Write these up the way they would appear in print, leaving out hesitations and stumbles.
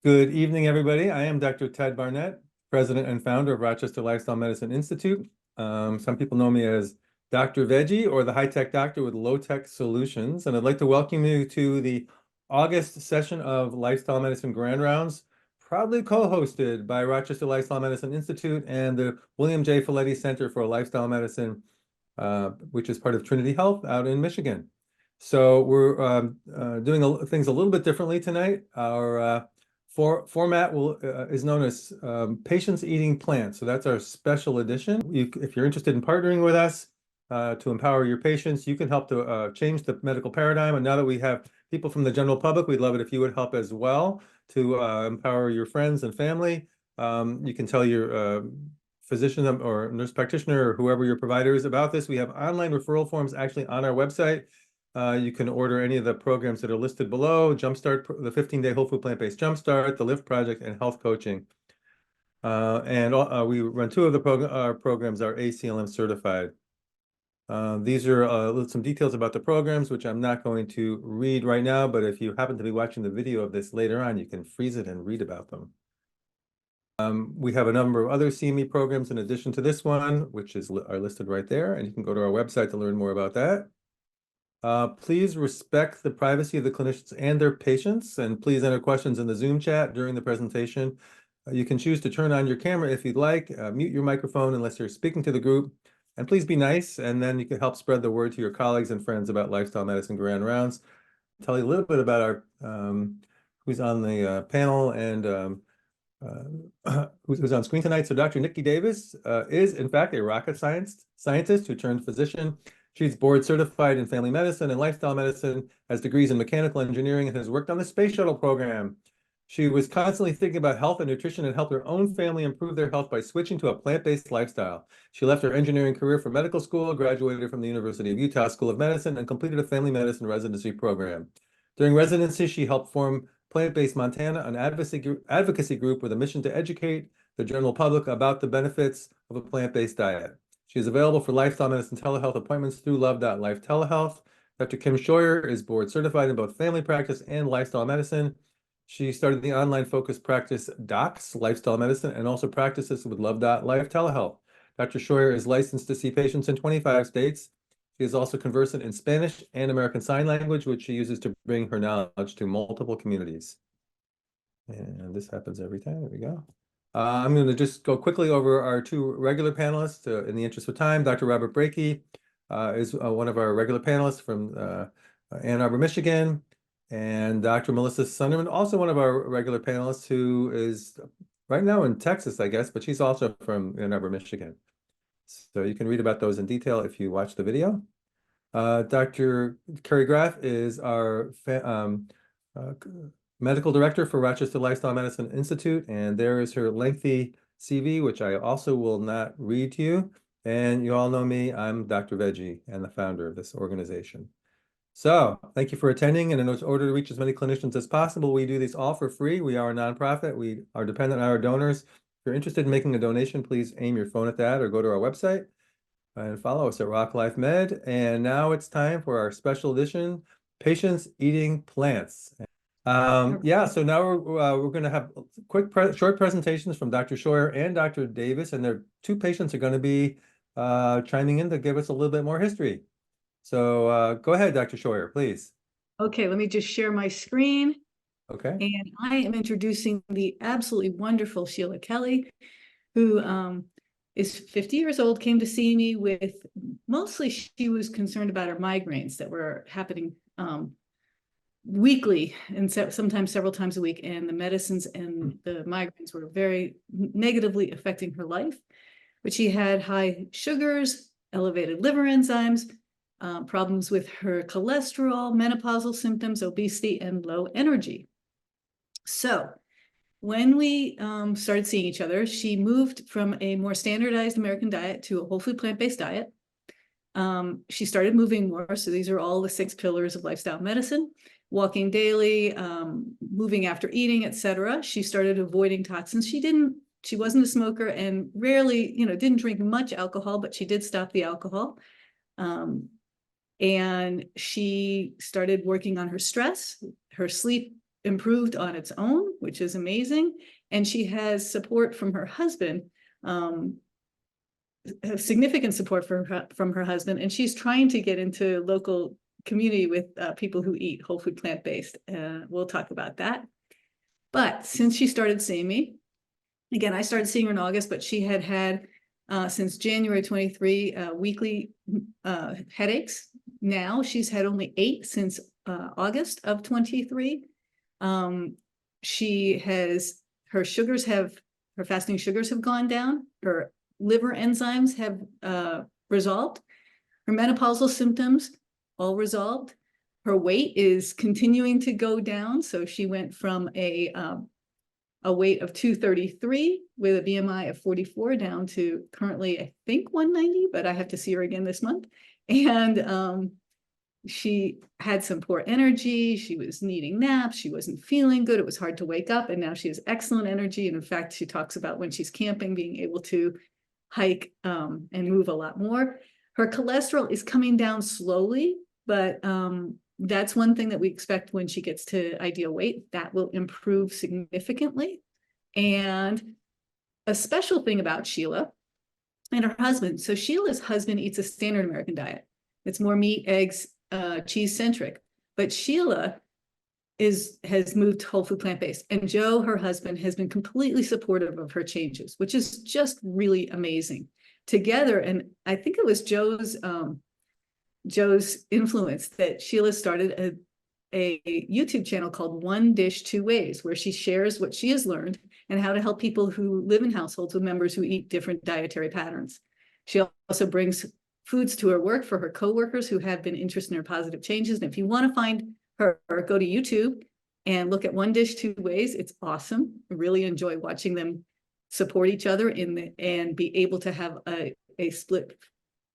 Good evening, everybody. I am Dr. Ted Barnett, president and founder of Rochester Lifestyle Medicine Institute. Some people know me as Dr. Veggie or the high-tech doctor with low-tech solutions. And I'd like to welcome you to the August session of Lifestyle Medicine Grand Rounds, proudly co-hosted by Rochester Lifestyle Medicine Institute and the William J. Folletti Center for Lifestyle Medicine, which is part of Trinity Health out in Michigan. So we're doing things a little bit differently tonight. Our format is known as Patients Eating Plants. So that's our special edition. If you're interested in partnering with us to empower your patients, you can help to change the medical paradigm. And now that we have people from the general public, we'd love it if you would help as well to empower your friends and family. You can tell your physician or nurse practitioner or whoever your provider is about this. We have online referral forms actually on our website. You can order any of the programs that are listed below: Jumpstart, the 15-day whole food plant-based Jumpstart, the Lift Project, and health coaching. We run two of the programs are ACLM certified. These are some details about the programs, which I'm not going to read right now, but if you happen to be watching the video of this later on, you can freeze it and read about them. We have a number of other CME programs in addition to this one, which are listed right there, and you can go to our website to learn more about that. Please respect the privacy of the clinicians and their patients, and please enter questions in the Zoom chat during the presentation. You can choose to turn on your camera if you'd like, mute your microphone unless you're speaking to the group, and please be nice, and then you can help spread the word to your colleagues and friends about Lifestyle Medicine Grand Rounds. I'll tell you a little bit about our who's on the panel and who's on screen tonight. So Dr. Niki Davis is, in fact, a rocket scientist who turned physician. She's board certified in family medicine and lifestyle medicine, has degrees in mechanical engineering, and has worked on the space shuttle program. She was constantly thinking about health and nutrition and helped her own family improve their health by switching to a plant-based lifestyle. She left her engineering career for medical school, graduated from the University of Utah School of Medicine, and completed a family medicine residency program. During residency, she helped form Plant-Based Montana, an advocacy group with a mission to educate the general public about the benefits of a plant-based diet. She is available for lifestyle medicine telehealth appointments through Love.Life Telehealth. Dr. Kim Scheuer is board certified in both family practice and lifestyle medicine. She started the online focused practice Docs Lifestyle Medicine and also practices with Love.Life Telehealth. Dr. Scheuer is licensed to see patients in 25 states. She is also conversant in Spanish and American Sign Language, which she uses to bring her knowledge to multiple communities. And this happens every time. There we go. I'm going to just go quickly over our two regular panelists in the interest of time. Dr. Robert Breakey is one of our regular panelists from Ann Arbor, Michigan. And Dr. Melissa Sundermann, also one of our regular panelists, who is right now in Texas, I guess, but she's also from Ann Arbor, Michigan. So you can read about those in detail if you watch the video. Dr. Carrie Graff is our medical director for Rochester Lifestyle Medicine Institute, and there is her lengthy CV, which I also will not read to you. And you all know me, I'm Dr. Veggie and the founder of this organization. So thank you for attending, and in order to reach as many clinicians as possible, we do these all for free. We are a nonprofit. We are dependent on our donors. If you're interested in making a donation, please aim your phone at that or go to our website and follow us at Rock Life Med. And now it's time for our special edition, Patients Eating Plants. Yeah, so now we're going to have quick short presentations from Dr. Scheuer and Dr. Davis, and their two patients are going to be chiming in to give us a little bit more history. So go ahead, Dr. Scheuer, please. Okay, let me just share my screen. Okay. And I am introducing the absolutely wonderful Sheila Kelly, who is 50 years old, came to see me with, mostly she was concerned about her migraines that were happening weekly and sometimes several times a week, and the medicines and the migraines were very negatively affecting her life. But she had high sugars, elevated liver enzymes, problems with her cholesterol, menopausal symptoms, obesity, and low energy. So when we started seeing each other, she moved from a more standardized American diet to a whole food plant-based diet. She started moving more. So these are all the 6 pillars of lifestyle medicine: walking daily, moving after eating, etc. She started avoiding toxins. She wasn't a smoker and rarely, didn't drink much alcohol, but she did stop the alcohol. And she started working on her stress, her sleep improved on its own, which is amazing. And she has support from her husband, significant support from her husband. And she's trying to get into local community with people who eat whole food plant-based. We'll talk about that. But since she started seeing me, again, I started seeing her in August, but she had since January 23 weekly headaches. Now she's had only 8 since August of 23. She has, her fasting sugars have gone down. Her liver enzymes have resolved. Her menopausal symptoms all resolved. Her weight is continuing to go down. So she went from a weight of 233 with a BMI of 44 down to currently, I think 190, but I have to see her again this month. And she had some poor energy. She was needing naps. She wasn't feeling good. It was hard to wake up. And now she has excellent energy. And in fact, she talks about when she's camping, being able to hike and move a lot more. Her cholesterol is coming down slowly, but that's one thing that we expect when she gets to ideal weight. That will improve significantly. And a special thing about Sheila and her husband. So Sheila's husband eats a standard American diet. It's more meat, eggs, cheese centric. But Sheila has moved whole food plant-based. And Joe, her husband, has been completely supportive of her changes, which is just really amazing. Together, and I think it was Joe's influence that Sheila started a YouTube channel called One Dish Two Ways, where she shares what she has learned and how to help people who live in households with members who eat different dietary patterns. She also brings foods to her work for her coworkers who have been interested in her positive changes. And if you want to find her, go to YouTube and look at One Dish Two Ways. It's awesome. I really enjoy watching them support each other and be able to have a split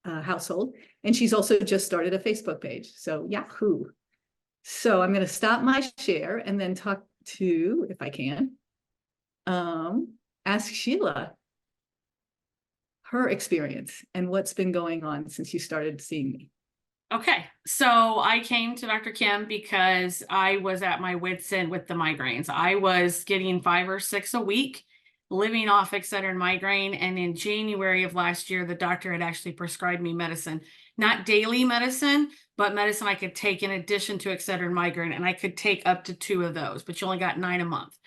household. And she's also just started a Facebook page. So Yahoo. So I'm going to stop my share and then talk to, if I can, ask Sheila her experience and what's been going on since you started seeing me. Okay, so I came to Dr. Kim because I was at my wit's end with the migraines. I was getting 5 or 6 a week, living off Excedrin migraine. And in January of last year, the doctor had actually prescribed me medicine, not daily medicine, but medicine I could take in addition to Excedrin migraine. And I could take up to 2 of those, but you only got 9 a month.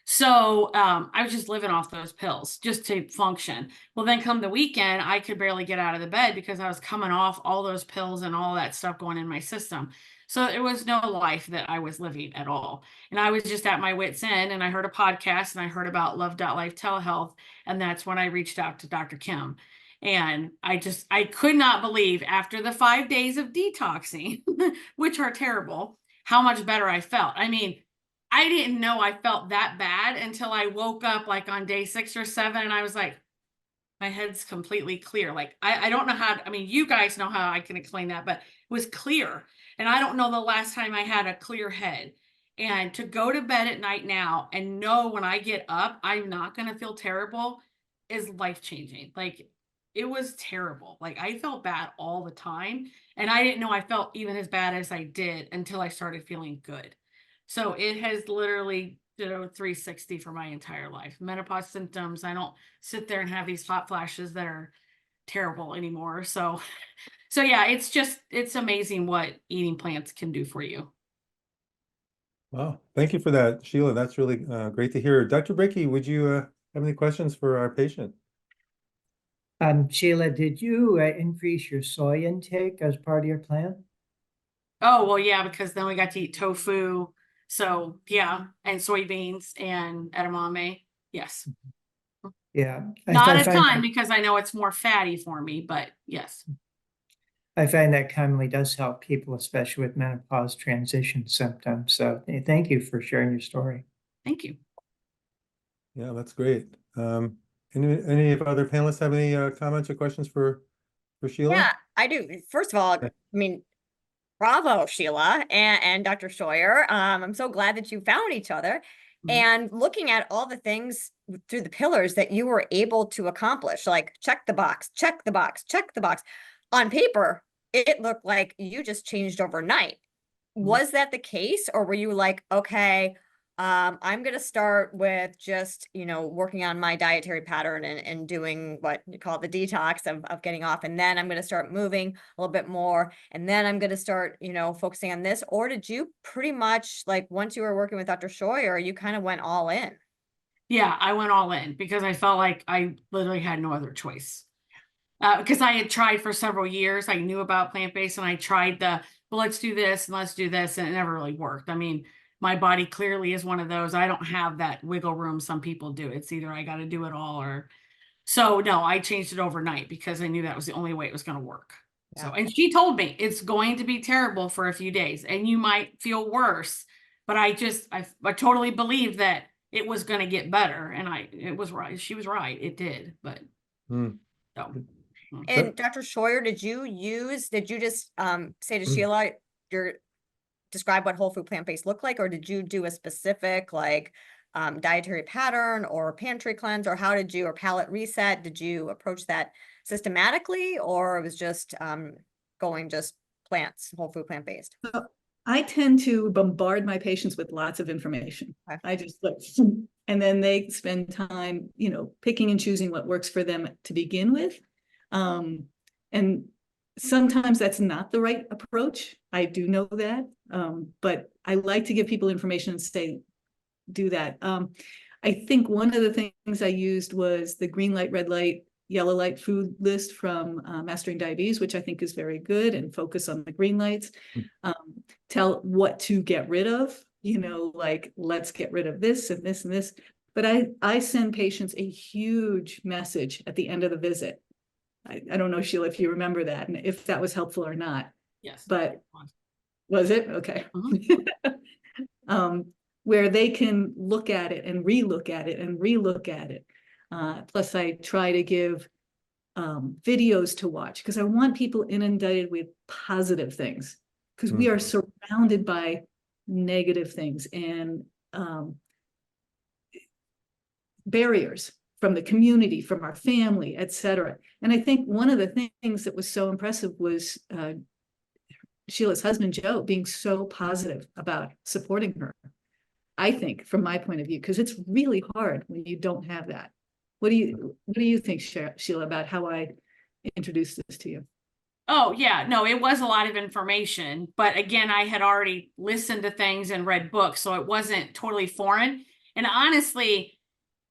So I was just living off those pills just to function. Well, then come the weekend, I could barely get out of the bed because I was coming off all those pills and all that stuff going in my system. So it was no life that I was living at all. And I was just at my wit's end, and I heard a podcast and I heard about Love.Life telehealth. And that's when I reached out to Dr. Kim. And I could not believe after the 5 days of detoxing, which are terrible, how much better I felt. I mean, I didn't know I felt that bad until I woke up like on day 6 or 7, and I was like, my head's completely clear. Like, I don't know how, I mean, you guys know how I can explain that, but it was clear. And I don't know the last time I had a clear head. And to go to bed at night now and know when I get up, I'm not going to feel terrible is life-changing. Like, it was terrible. Like, I felt bad all the time. And I didn't know I felt even as bad as I did until I started feeling good. So it has literally 360 for my entire life. Menopause symptoms. I don't sit there and have these hot flashes that are terrible anymore. So yeah, it's amazing what eating plants can do for you. Wow. Thank you for that, Sheila. That's really great to hear. Dr. Breakey, would you have any questions for our patient? Sheila, did you increase your soy intake as part of your plan? Oh, well, yeah, because then we got to eat tofu. So yeah, and soybeans and edamame. Yes. Yeah. Not a ton because I know it's more fatty for me, but yes. I find that commonly does help people, especially with menopause transition symptoms. So thank you for sharing your story. Thank you. Yeah, that's great. Any of other panelists have any comments or questions for Sheila? Yeah, I do. First of all, I mean, bravo, Sheila and Dr. Scheuer. I'm so glad that you found each other. And looking at all the things through the pillars that you were able to accomplish, like check the box, check the box, check the box. On paper, it looked like you just changed overnight. was that the case, or were you like, okay, I'm gonna start with just, working on my dietary pattern and doing what you call the detox of getting off, and then I'm gonna start moving a little bit more, and then I'm gonna start, focusing on this? Or did you pretty much, like, once you were working with Dr. Scheuer, you kind of went all in? Yeah, I went all in because I felt like I literally had no other choice. Because I had tried for several years. I knew about plant-based and I tried well, let's do this and let's do this, and it never really worked. I mean, my body clearly is one of those. I don't have that wiggle room some people do. It's either I got to do it all or. So no, I changed it overnight because I knew that was the only way it was going to work. So, Yeah. and she told me it's going to be terrible for a few days and you might feel worse, but I totally believed that it was going to get better, and it was right. She was right. It did, but Mm. so. And Dr. Scheuer, did you just say to Sheila, describe what whole food plant-based looked like, or did you do a specific like dietary pattern or pantry cleanse, or or palate reset? Did you approach that systematically, or it was just going just whole food plant-based? I tend to bombard my patients with lots of information. Okay. I just like, and then they spend time, picking and choosing what works for them to begin with. And sometimes that's not the right approach. I do know that. But I like to give people information and say, do that. I think one of the things I used was the green light, red light, yellow light food list from Mastering Diabetes, which I think is very good, and focus on the green lights. Tell what to get rid of, like, let's get rid of this and this and this. But I send patients a huge message at the end of the visit. I don't know, Sheila, if you remember that and if that was helpful or not. Yes. But was it? Okay. Where they can look at it and relook at it and relook at it. Plus I try to give videos to watch because I want people inundated with positive things, because we are surrounded by negative things and barriers from the community, from our family, etc. And I think one of the things that was so impressive was Sheila's husband, Joe, being so positive about supporting her. I think, from my point of view, because it's really hard when you don't have that. What do you think, Sheila, about how I introduced this to you? Oh, yeah, no, it was a lot of information, but again, I had already listened to things and read books, so it wasn't totally foreign. And honestly,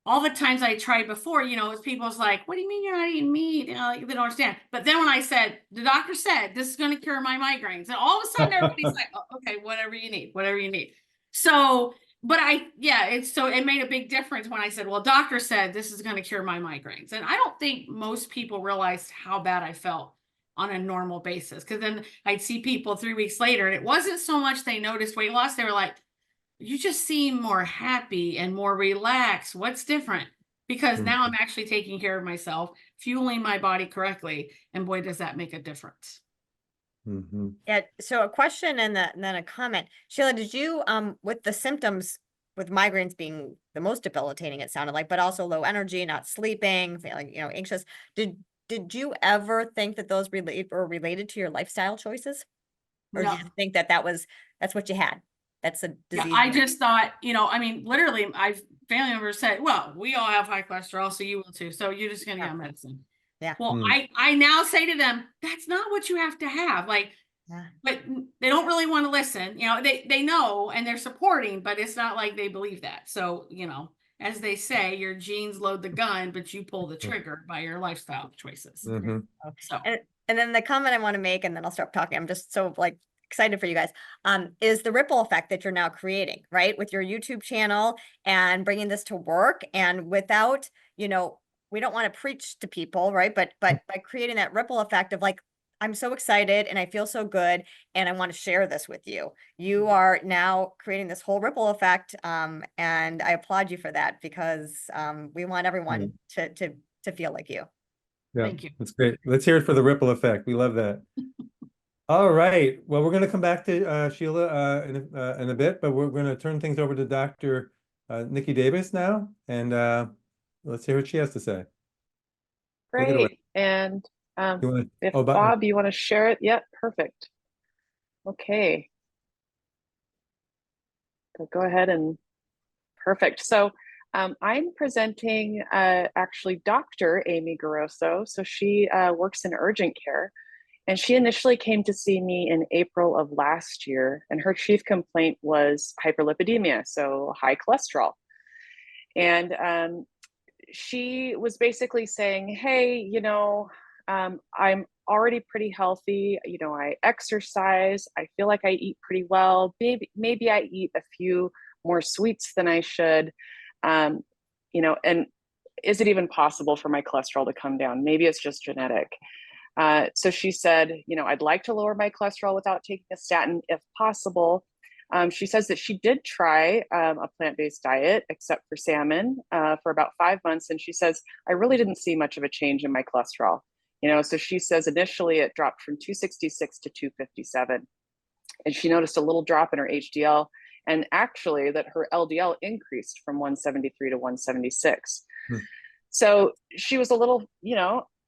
all the times I tried before, it's people's like, what do you mean you're not eating meat? They don't understand. But then when I said, the doctor said, this is going to cure my migraines, and all of a sudden everybody's like, oh, okay, whatever you need. So, but it made a big difference when I said, well, doctor said this is going to cure my migraines. And I don't think most people realized how bad I felt on a normal basis. Because then I'd see people 3 weeks later, and it wasn't so much they noticed weight loss. They were like, you just seem more happy and more relaxed. What's different? Because now I'm actually taking care of myself, fueling my body correctly. And boy, does that make a difference. Yeah. So a question and then a comment. Sheila, did you, with the symptoms, with migraines being the most debilitating, it sounded like, but also low energy, not sleeping, feeling, anxious, did you ever think that those were related to your lifestyle choices? Or No. did you think that's what you had? That's a disease. Yeah, I just thought, literally, family members said, well, we all have high cholesterol, so you will too. So you're just going to get medicine. Yeah. Well, I now say to them, that's not what you have to have. Like, but they don't really want to listen. They know and they're supporting, but it's not like they believe that. So, as they say, your genes load the gun, but you pull the trigger by your lifestyle choices. So, and then the comment I want to make, and then I'll stop talking. I'm just so excited for you guys, is the ripple effect that you're now creating, right? With your YouTube channel and bringing this to work, and without, we don't want to preach to people, right? But by creating that ripple effect of like, I'm so excited and I feel so good and I want to share this with you. You are now creating this whole ripple effect. And I applaud you for that, because we want everyone to feel like you. Yeah, thank you. that's great. Let's hear it for the ripple effect. We love that. All right. Well, we're going to come back to Sheila in a bit, but we're going to turn things over to Dr. Niki Davis now, and let's hear what she has to say. Great. And if Bob, you want to share it? Yep, perfect. Okay. go ahead and perfect. So I'm presenting actually Dr. Amy Garoso. So she works in urgent care. And she initially came to see me in April of last year, and her chief complaint was hyperlipidemia, so high cholesterol. And she was basically saying, hey, I'm already pretty healthy. I exercise. I feel like I eat pretty well. Maybe I eat a few more sweets than I should. And is it even possible for my cholesterol to come down? Maybe it's just genetic. So she said, I'd like to lower my cholesterol without taking a statin if possible. She says that she did try a plant-based diet, except for salmon, for about 5 months. And she says, I really didn't see much of a change in my cholesterol. So she says initially it dropped from 266 to 257. And she noticed a little drop in her HDL, and actually that her LDL increased from 173 to 176. So she was a little,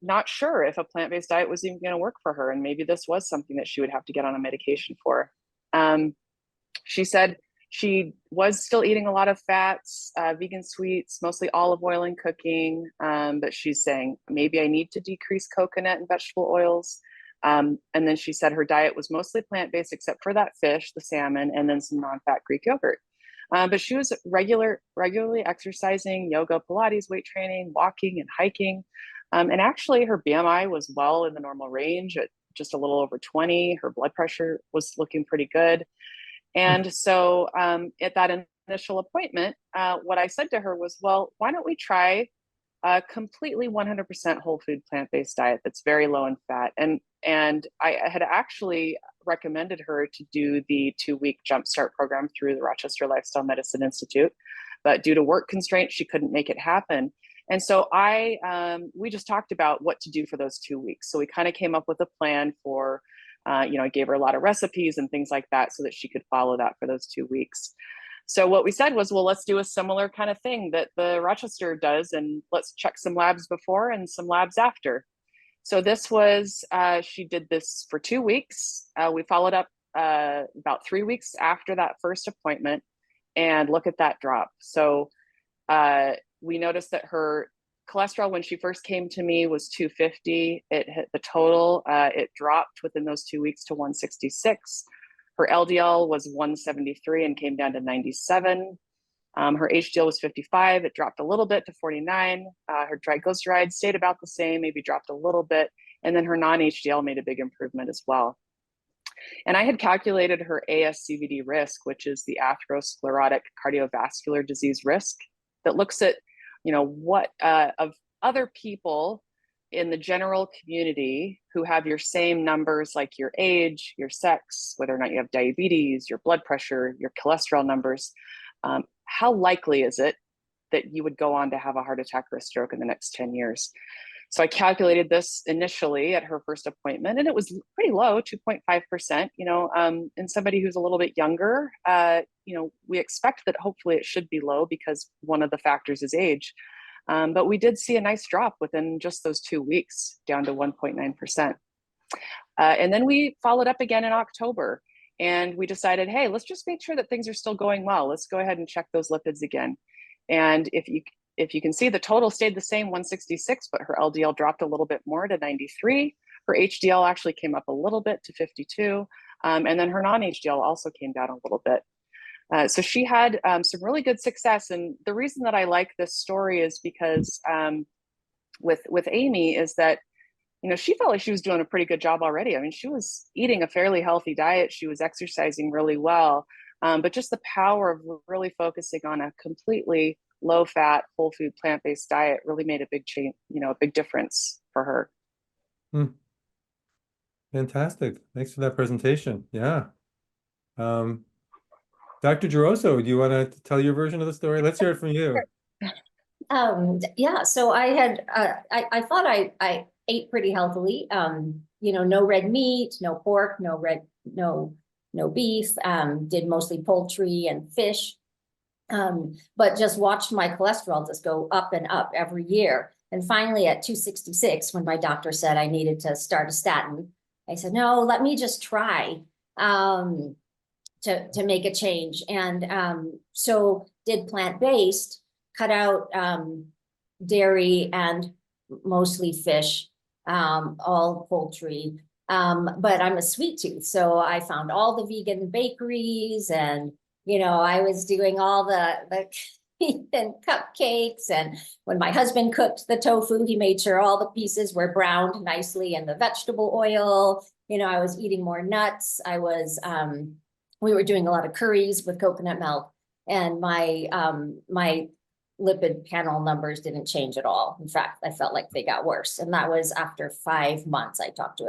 not sure if a plant-based diet was even going to work for her. And maybe this was something that she would have to get on a medication for. She said she was still eating a lot of fats, vegan sweets, mostly olive oil in cooking. But she's saying, maybe I need to decrease coconut and vegetable oils. And then she said her diet was mostly plant-based, except for that fish, the salmon, and then some non-fat Greek yogurt. But she was regularly exercising, yoga, Pilates, weight training, walking, and hiking. And actually her BMI was well in the normal range at just a little over 20. Her blood pressure was looking pretty good. And so at that initial appointment, what I said to her was, well, why don't we try a completely 100% whole food plant-based diet that's very low in fat. And I had actually recommended her to do the 2-week jumpstart program through the Rochester Lifestyle Medicine Institute, but due to work constraints, she couldn't make it happen. And so we just talked about what to do for those 2 weeks. So we kind of came up with a plan for, I gave her a lot of recipes and things like that so that she could follow that for those 2 weeks. So what we said was, well, let's do a similar kind of thing that the Rochester does, and let's check some labs before and some labs after. So this was, she did this for 2 weeks. We followed up about 3 weeks after that first appointment, and look at that drop. So we noticed that her cholesterol when she first came to me was 250. It hit the total. It dropped within those 2 weeks to 166. Her LDL was 173 and came down to 97. Her HDL was 55. It dropped a little bit to 49. Her triglycerides stayed about the same, maybe dropped a little bit. And then her non-HDL made a big improvement as well. And I had calculated her ASCVD risk, which is the atherosclerotic cardiovascular disease risk, that looks at, what of other people in the general community who have your same numbers, like your age, your sex, whether or not you have diabetes, your blood pressure, your cholesterol numbers, how likely is it that you would go on to have a heart attack or a stroke in the next 10 years? So I calculated this initially at her first appointment, and it was pretty low, 2.5%. In somebody who's a little bit younger, we expect that hopefully it should be low because one of the factors is age. But we did see a nice drop within just those 2 weeks, down to 1.9%. And then we followed up again in October, and we decided, hey, let's just make sure that things are still going well. Let's go ahead and check those lipids again. And if you can see, the total stayed the same, 166, but her LDL dropped a little bit more to 93. Her HDL actually came up a little bit to 52. And then her non-HDL also came down a little bit. So she had some really good success. And the reason that I like this story is because with Amy is that, she felt like she was doing a pretty good job already. I mean, she was eating a fairly healthy diet. She was exercising really well. But just the power of really focusing on a completely low fat, whole food, plant-based diet really made a big change, a big difference for her. Fantastic. Thanks for that presentation. Yeah. Dr. Geroso, do you want to tell your version of the story? Let's hear it from you. Yeah, so I had, I thought I ate pretty healthily, no red meat, no pork, no beef, did mostly poultry and fish, but just watched my cholesterol just go up and up every year. And finally at 266, when my doctor said I needed to start a statin, I said, no, let me just try. to make a change. And so did plant-based, cut out dairy and mostly fish, all poultry. But I'm a sweet tooth, so I found all the vegan bakeries, and I was doing all the and cupcakes. And when my husband cooked the tofu, he made sure all the pieces were browned nicely in the vegetable oil. I was eating more nuts. We were doing a lot of curries with coconut milk, and my lipid panel numbers didn't change at all. In fact, I felt like they got worse. And that was after 5 months. I talked to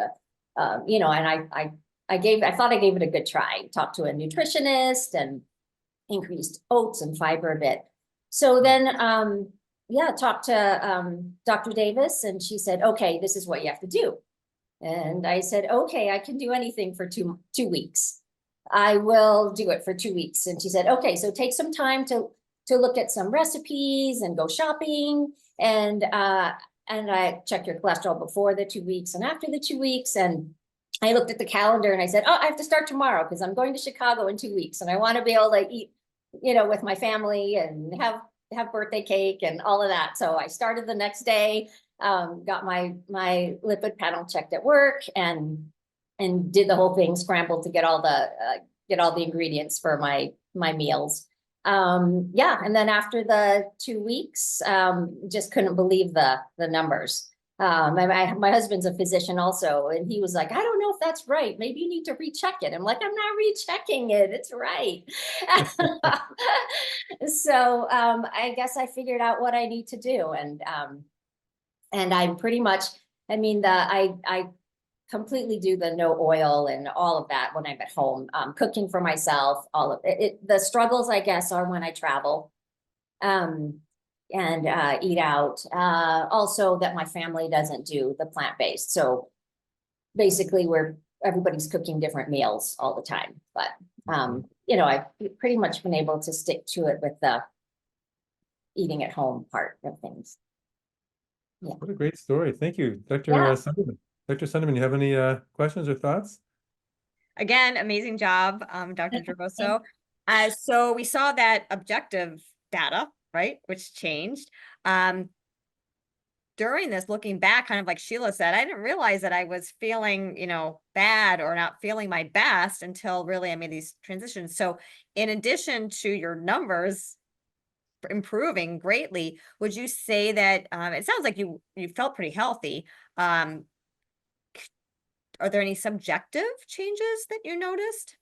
and I thought I gave it a good try. Talked to a nutritionist and increased oats and fiber a bit. So then, talked to Dr. Davis, and she said, okay, this is what you have to do. And I said, okay, I can do anything for two weeks. I will do it for 2 weeks. And she said, okay, so take some time to look at some recipes and go shopping. And I check your cholesterol before the 2 weeks and after the 2 weeks. And I looked at the calendar and I said, oh, I have to start tomorrow because I'm going to Chicago in 2 weeks. And I want to be able to eat, with my family and have birthday cake and all of that. So I started the next day, got my lipid panel checked at work, and did the whole thing, scrambled to get all the ingredients for my meals. And then after the 2 weeks, just couldn't believe the numbers. My husband's a physician also, and he was like, I don't know if that's right. Maybe you need to recheck it. I'm like, I'm not rechecking it. It's right. So I guess I figured out what I need to do. And I'm pretty much, I completely do the no oil and all of that when I'm at home, cooking for myself, all of it. The struggles, I guess, are when I travel. And eat out. Also that my family doesn't do the plant-based. So basically everybody's cooking different meals all the time. But, I've pretty much been able to stick to it with the eating at home part of things. Yeah. What a great story. Thank you, Dr. Yeah. Sundermann. Dr. Sundermann, you have any questions or thoughts? Again, amazing job, Dr. Gervoso. So we saw that objective data, right, which changed. During this, looking back, kind of like Sheila said, I didn't realize that I was feeling, bad or not feeling my best until really I made these transitions. So in addition to your numbers improving greatly, would you say that it sounds like you felt pretty healthy? Are there any subjective changes that you noticed?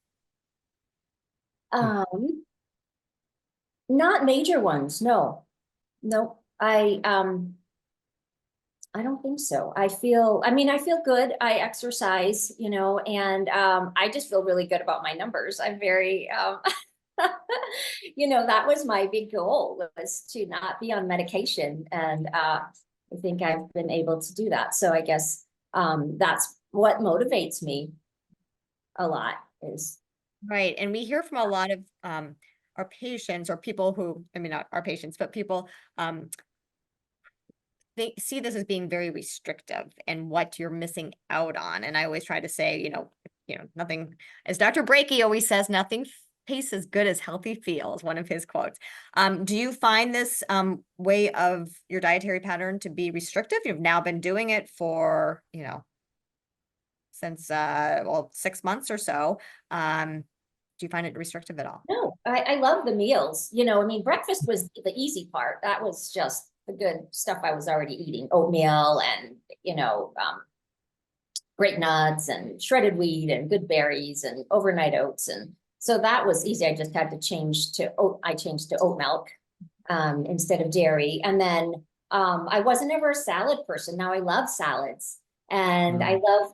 Not major ones. No. I don't think so. I feel good. I exercise, and I just feel really good about my numbers. I'm very, that was my big goal, was to not be on medication. And I think I've been able to do that. So I guess that's what motivates me a lot is. Right. And we hear from a lot of our patients, or people who, not our patients, but people, they see this as being very restrictive and what you're missing out on. And I always try to say, nothing, as Dr. Breakey always says, nothing tastes as good as healthy feels, one of his quotes. Do you find this way of your dietary pattern to be restrictive? You've now been doing it for, since 6 months or so. Do you find it restrictive at all? No, I love the meals. Breakfast was the easy part. That was just the good stuff I was already eating. Oatmeal and, great nuts and shredded wheat and good berries and overnight oats. And so that was easy. I just had to change to oat milk instead of dairy. And then I wasn't ever a salad person. Now I love salads. And I love,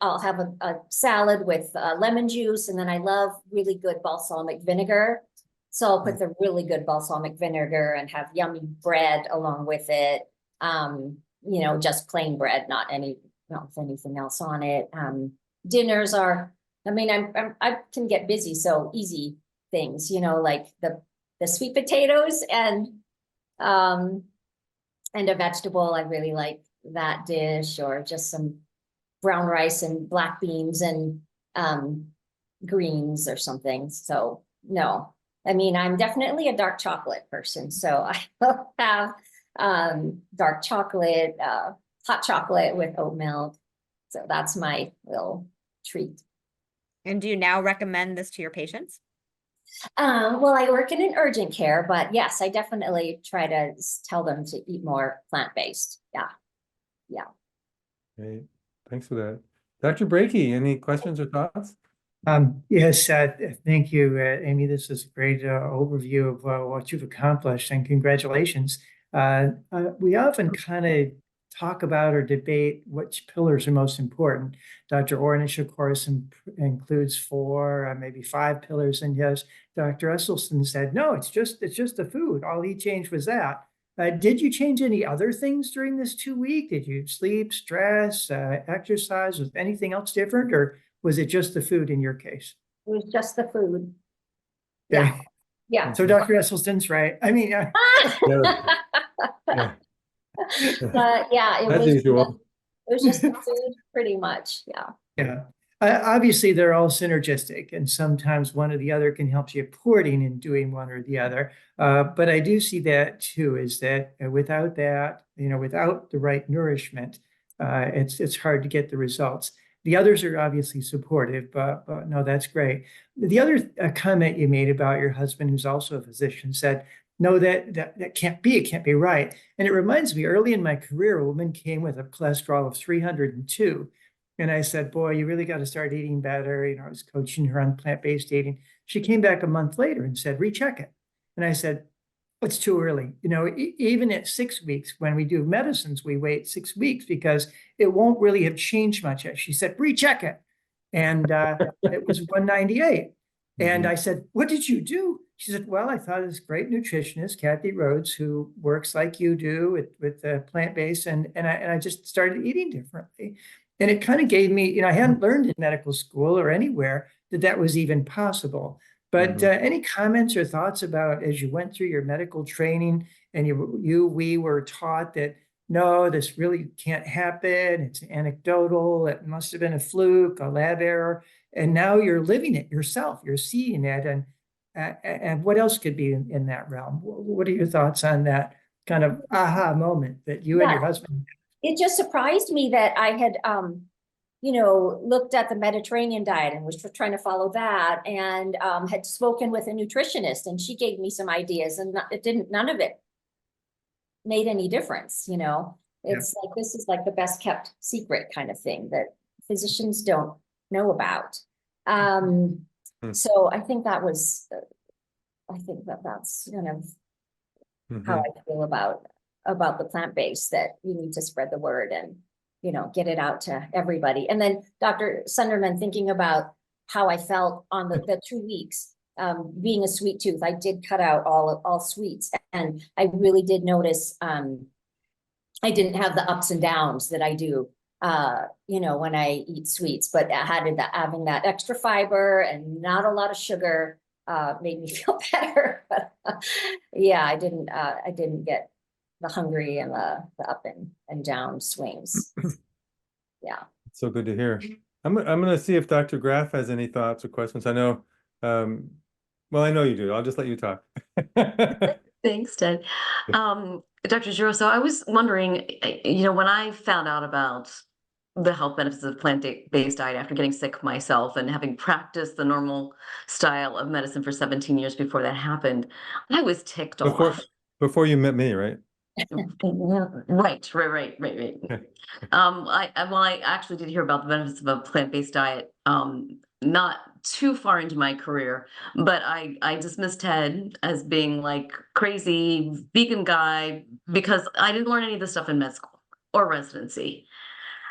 I'll have a salad with lemon juice, and then I love really good balsamic vinegar. So I'll put the really good balsamic vinegar and have yummy bread along with it. Just plain bread, not with anything else on it. Dinners are, I can get busy, so easy things, like the sweet potatoes and a vegetable. I really like that dish, or just some brown rice and black beans and greens or something. So no, I mean, I'm definitely a dark chocolate person. So I will have dark chocolate, hot chocolate with oat milk. So that's my little treat. And do you now recommend this to your patients? Well, I work in an urgent care, but yes, I definitely try to tell them to eat more plant-based. Yeah. Yeah. Great. Thanks for that. Dr. Breakey, any questions or thoughts? Yes, thank you, Amy. This is a great overview of what you've accomplished, and congratulations. We often kind of talk about or debate which pillars are most important. Dr. Ornish, of course, includes 4, maybe 5 pillars, and yes, Dr. Esselstyn said, no, it's just the food. All he changed was that. Did you change any other things during this 2 week? Did you sleep, stress, exercise? Was anything else different, or was it just the food in your case? It was just the food. Yeah. Okay. Yeah. So Dr. Esselstyn's right. I mean, Yeah. Yeah. Yeah, As usual. it was just the food pretty much. Yeah. yeah. Obviously, they're all synergistic, and sometimes one or the other can help you supporting in doing one or the other. But I do see that too, is that without that, without the right nourishment, it's hard to get the results. The others are obviously supportive, but no, that's great. The other comment you made about your husband, who's also a physician, said, no, that can't be, it can't be right. And it reminds me, early in my career, a woman came with a cholesterol of 302. And I said, boy, you really got to start eating better. I was coaching her on plant-based eating. She came back a month later and said, recheck it. And I said, it's too early. Even at 6 weeks, when we do medicines, we wait 6 weeks because it won't really have changed much yet. She said, recheck it. And it was 198. And I said, what did you do? She said, well, I thought this great nutritionist, Kathy Rhodes, who works like you do with plant-based, and I just started eating differently. And it kind of gave me, I hadn't learned in medical school or anywhere that was even possible. But any comments or thoughts about, as you went through your medical training and we were taught that, no, this really can't happen. It's anecdotal. It must have been a fluke, a lab error. And now you're living it yourself. You're seeing it. And what else could be in that realm? What are your thoughts on that kind of aha moment that you and your husband? It just surprised me that I had, looked at the Mediterranean diet and was trying to follow that, and had spoken with a nutritionist, and she gave me some ideas, and none of it made any difference. It's like, this is like the best kept secret kind of thing that physicians don't know about. So I think that's kind of how I feel about the plant-based, that we need to spread the word and, get it out to everybody. And then Dr. Sundermann, thinking about how I felt on the 2 weeks, being a sweet tooth, I did cut out all sweets, and I really did notice, I didn't have the ups and downs that I do, when I eat sweets, but having that extra fiber and not a lot of sugar, made me feel better. But yeah, I didn't get the hungry and the up and down swings. Yeah. So good to hear. I'm going to see if Dr. Graff has any thoughts or questions. I know, well, I know you do. I'll just let you talk. Thanks, Ted. Dr. Scheuer, so I was wondering, when I found out about the health benefits of plant-based diet after getting sick myself and having practiced the normal style of medicine for 17 years before that happened, I was ticked off. Before you met me, right? Right. I actually did hear about the benefits of a plant-based diet, not too far into my career, but I dismissed Ted as being like crazy vegan guy because I didn't learn any of this stuff in med school or residency.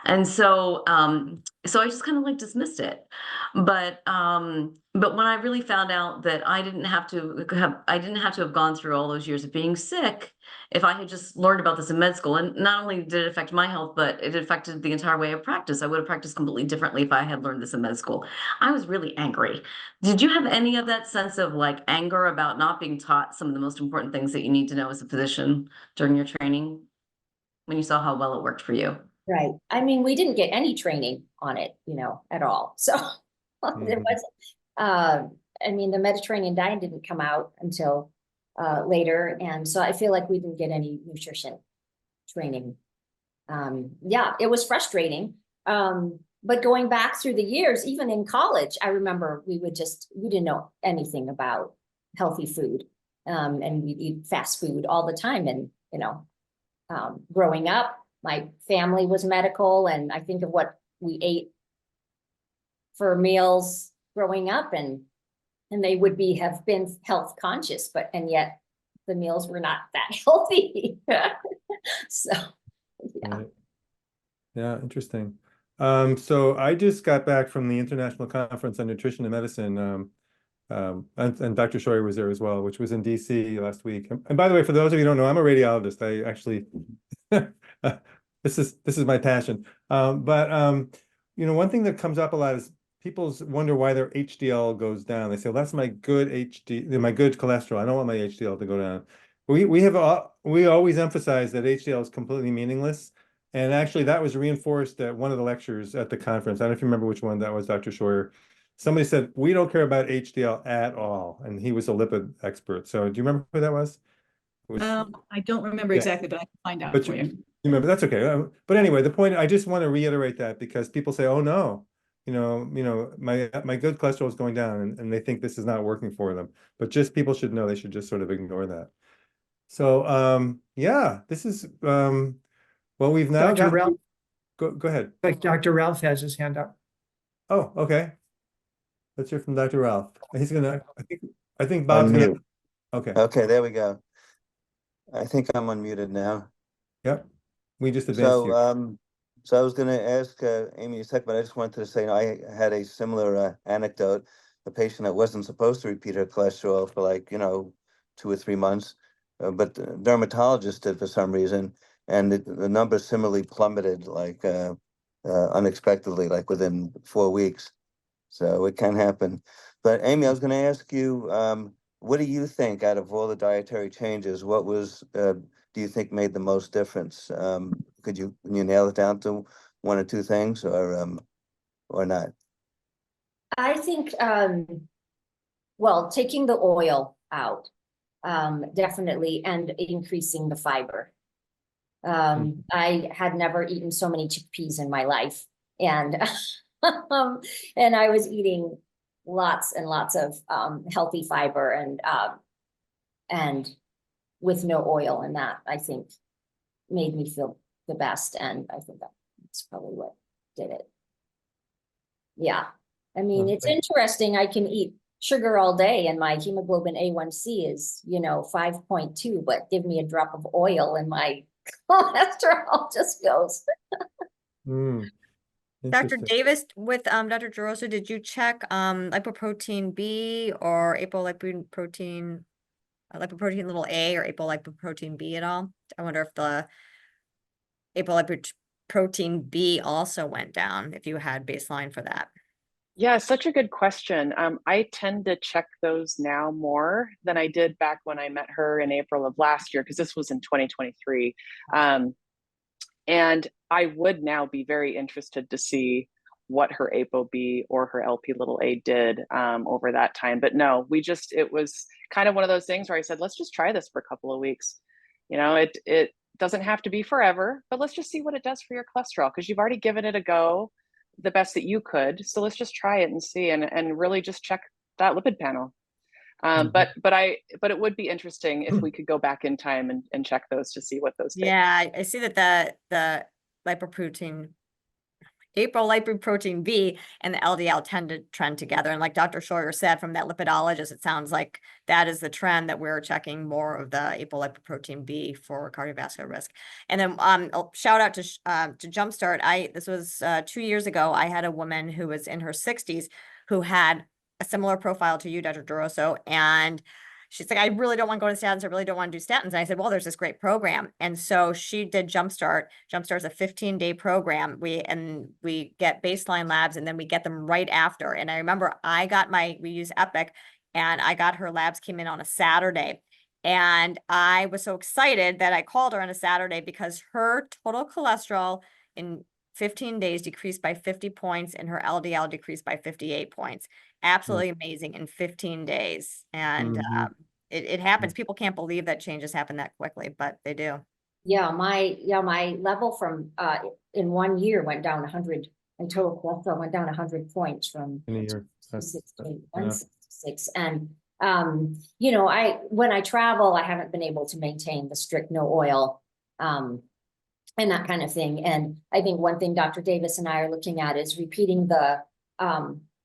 And so I just kind of like dismissed it. But when I really found out that I didn't have to have gone through all those years of being sick, if I had just learned about this in med school, and not only did it affect my health, but it affected the entire way of practice. I would have practiced completely differently if I had learned this in med school. I was really angry. Did you have any of that sense of like anger about not being taught some of the most important things that you need to know as a physician during your training when you saw how well it worked for you? Right. I mean, we didn't get any training on it, at all. So there wasn't I mean, the Mediterranean diet didn't come out until later, and so I feel like we didn't get any nutrition training. Yeah, it was frustrating. But going back through the years, even in college, I remember we didn't know anything about healthy food. And we'd eat fast food all the time. And, growing up, my family was medical, and I think of what we ate for meals growing up, and they would have been health conscious, and yet the meals were not that healthy. So, yeah. Right. Yeah, interesting. So I just got back from the International Conference on Nutrition and Medicine, and Dr. Scheuer was there as well, which was in DC last week. And by the way, for those of you who don't know, I'm a radiologist. I actually, this is my passion. One thing that comes up a lot is people wonder why their HDL goes down. They say, well, that's my good my good cholesterol. I don't want my HDL to go down. We always emphasize that HDL is completely meaningless. And actually, that was reinforced at one of the lectures at the conference. I don't know if you remember which one that was, Dr. Scheuer. Somebody said, we don't care about HDL at all. And he was a lipid expert. So do you remember who that was? I don't remember exactly, but I can find out But for you you. remember, that's okay. But anyway, the point, I just want to reiterate that because people say, oh no, my good cholesterol is going down, and they think this is not working for them. But just people should know they should just sort of ignore that. So yeah, this is well, we've now Dr. got Ralph, go ahead. like Dr. Ralph has his hand up. Oh, okay. Let's hear from Dr. Ralph. He's gonna, I think Bob's gonna, Unmute. okay. Okay, there we go. I think I'm unmuted now. Yep. We just advanced you. So I was going to ask Amy a second, but I just wanted to say, I had a similar anecdote. A patient that wasn't supposed to repeat her cholesterol for 2 or 3 months, but the dermatologist did for some reason, and the numbers similarly plummeted unexpectedly, like within 4 weeks. So it can happen. But Amy, I was going to ask you, what do you think out of all the dietary changes, what do you think made the most difference? Can you nail it down to 1 or 2 things, or not? I think, well, taking the oil out, definitely, and increasing the fiber. I had never eaten so many chickpeas in my life, and and I was eating lots and lots of healthy fiber and with no oil, and that I think made me feel the best, and I think that's probably what did it. Yeah, I mean, it's interesting. I can eat sugar all day and my hemoglobin A1C is 5.2, but give me a drop of oil and my cholesterol just goes. Dr. Davis, with Dr. Geroso, did you check lipoprotein B or apolipoprotein little a or apolipoprotein B at all? I wonder if the apolipoprotein B also went down, if you had baseline for that. Yeah, such a good question. I tend to check those now more than I did back when I met her in April of last year, because this was in 2023. And I would now be very interested to see what her ApoB or her LP(a) did over that time. But no, it was kind of one of those things where I said, let's just try this for a couple of weeks. It doesn't have to be forever, but let's just see what it does for your cholesterol, because you've already given it a go the best that you could. So let's just try it and see, and really just check that lipid panel. But it would be interesting if we could go back in time and check those to see what those did. Yeah, I see that the apolipoprotein B and the LDL tend to trend together. And like Dr. Scheuer said, from that lipidologist, it sounds like that is the trend, that we're checking more of the apolipoprotein B for cardiovascular risk. And then shout out to Jumpstart. This was 2 years ago. I had a woman who was in her 60s who had a similar profile to you, Dr. Geroso, and she's like, I really don't want to go to statins. I really don't want to do statins. And I said, well, there's this great program. And so she did Jumpstart. Jumpstart is a 15-day program. We get baseline labs, and then we get them right after. And I remember we use Epic, and I got her labs came in on a Saturday. And I was so excited that I called her on a Saturday, because her total cholesterol 15 days decreased by 50 points, and her LDL decreased by 58 points. Absolutely amazing in 15 days. And it happens. People can't believe that changes happen that quickly, but they do. Yeah, my level from in 1 year went down 100, and total cholesterol went down 100 points from In a year. 66 to Yeah. 166. And you know, when I travel, I haven't been able to maintain the strict no oil and that kind of thing. And I think one thing Dr. Davis and I are looking at is repeating the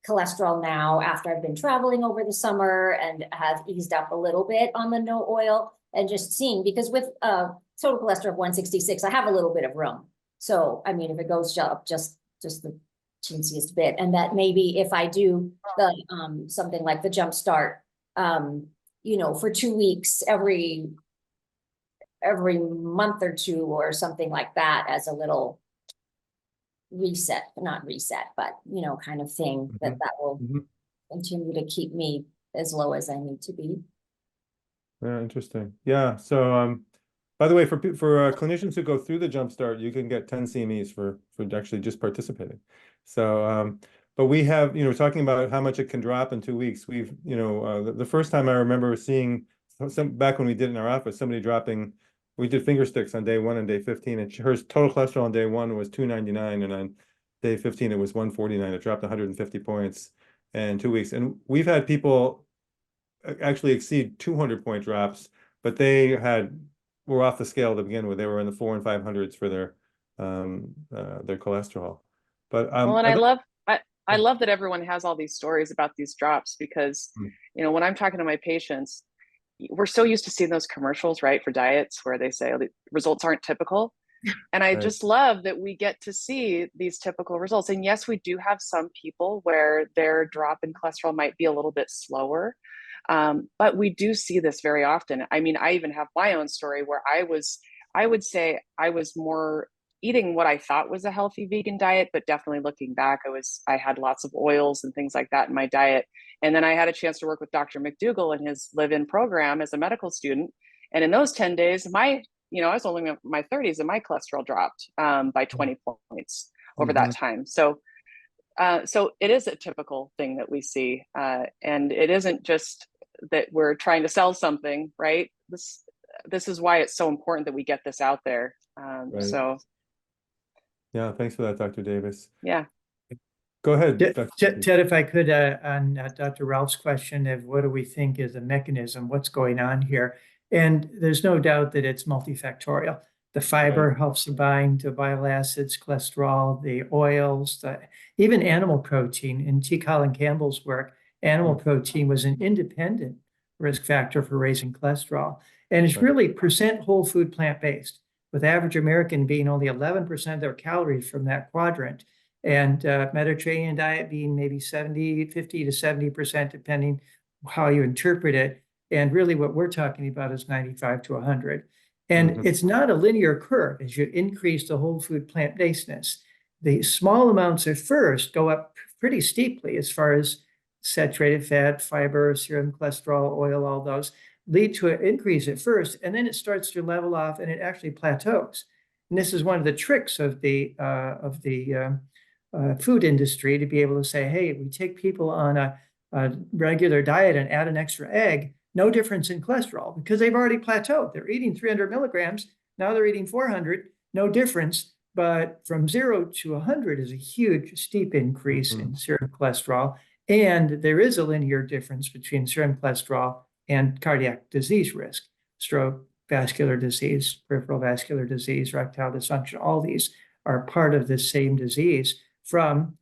cholesterol now after I've been traveling over the summer and have eased up a little bit on the no oil, and just seeing, because with total cholesterol of 166, I have a little bit of room. So, I mean, if it goes up just the teensiest bit, and that maybe if I do the something like the jump start, you know, for 2 weeks, every month or two or something like that, as a little reset, not reset, but you know, kind of thing, that will continue to keep me as low as I need to be. Yeah, interesting. Yeah. So, by the way, for clinicians who go through the Jumpstart, you can get 10 CMEs for actually just participating. So, but we have, you know, talking about how much it can drop in 2 weeks. We've, you know, the first time I remember seeing some back when we did in our office, somebody dropping. We did finger sticks on day 1 and day 15, and her total cholesterol on day 1 was 299, and on day 15 it was 149. It dropped 150 points in 2 weeks, and we've had people actually exceed 200-point drops, but they were off the scale to begin with. They were in the 400s and 500s for their cholesterol. But well, and I love that everyone has all these stories about these drops, because you know, when I'm talking to my patients, we're so used to seeing those commercials, right, for diets where they say the results aren't typical. And I just love that we get to see these typical results. And yes, we do have some people where their drop in cholesterol might be a little bit slower. But we do see this very often. I mean, I even have my own story where I would say I was more eating what I thought was a healthy vegan diet, but definitely looking back, I had lots of oils and things like that in my diet. And then I had a chance to work with Dr. McDougall in his live-in program as a medical student. And in those 10 days, I was only in my 30s and my cholesterol dropped by 20 points over that time. So it is a typical thing that we see. And it isn't just that we're trying to sell something, right? This is why it's so important that we get this out there. So. Yeah, thanks for that, Dr. Davis. Yeah. Go ahead, Ted, if I could, on Dr. Ralph's question of what do we think is the mechanism, what's going on here? And there's no doubt that it's multifactorial. The fiber helps to bind to bile acids, cholesterol, the oils, even animal protein. In T. Colin Campbell's work, animal protein was an independent risk factor for raising cholesterol. And it's really percent whole food plant-based, with average American being only 11% of their calories from that quadrant. And Mediterranean diet being maybe 50 to 70%, depending how you interpret it. And really what we're talking about is 95 to 100. And it's not a linear curve as you increase the whole food plant-basedness. The small amounts at first go up pretty steeply as far as saturated fat, fiber, serum cholesterol, oil, all those lead to an increase at first, and then it starts to level off and it actually plateaus. And this is one of the tricks of the food industry, to be able to say, hey, we take people on a regular diet and add an extra egg, no difference in cholesterol, because they've already plateaued. They're eating 300 milligrams. Now they're eating 400, no difference. But from 0 to 100 is a huge, steep increase in serum cholesterol. And there is a linear difference between serum cholesterol and cardiac disease risk, stroke, vascular disease, peripheral vascular disease, erectile dysfunction. All these are part of the same disease from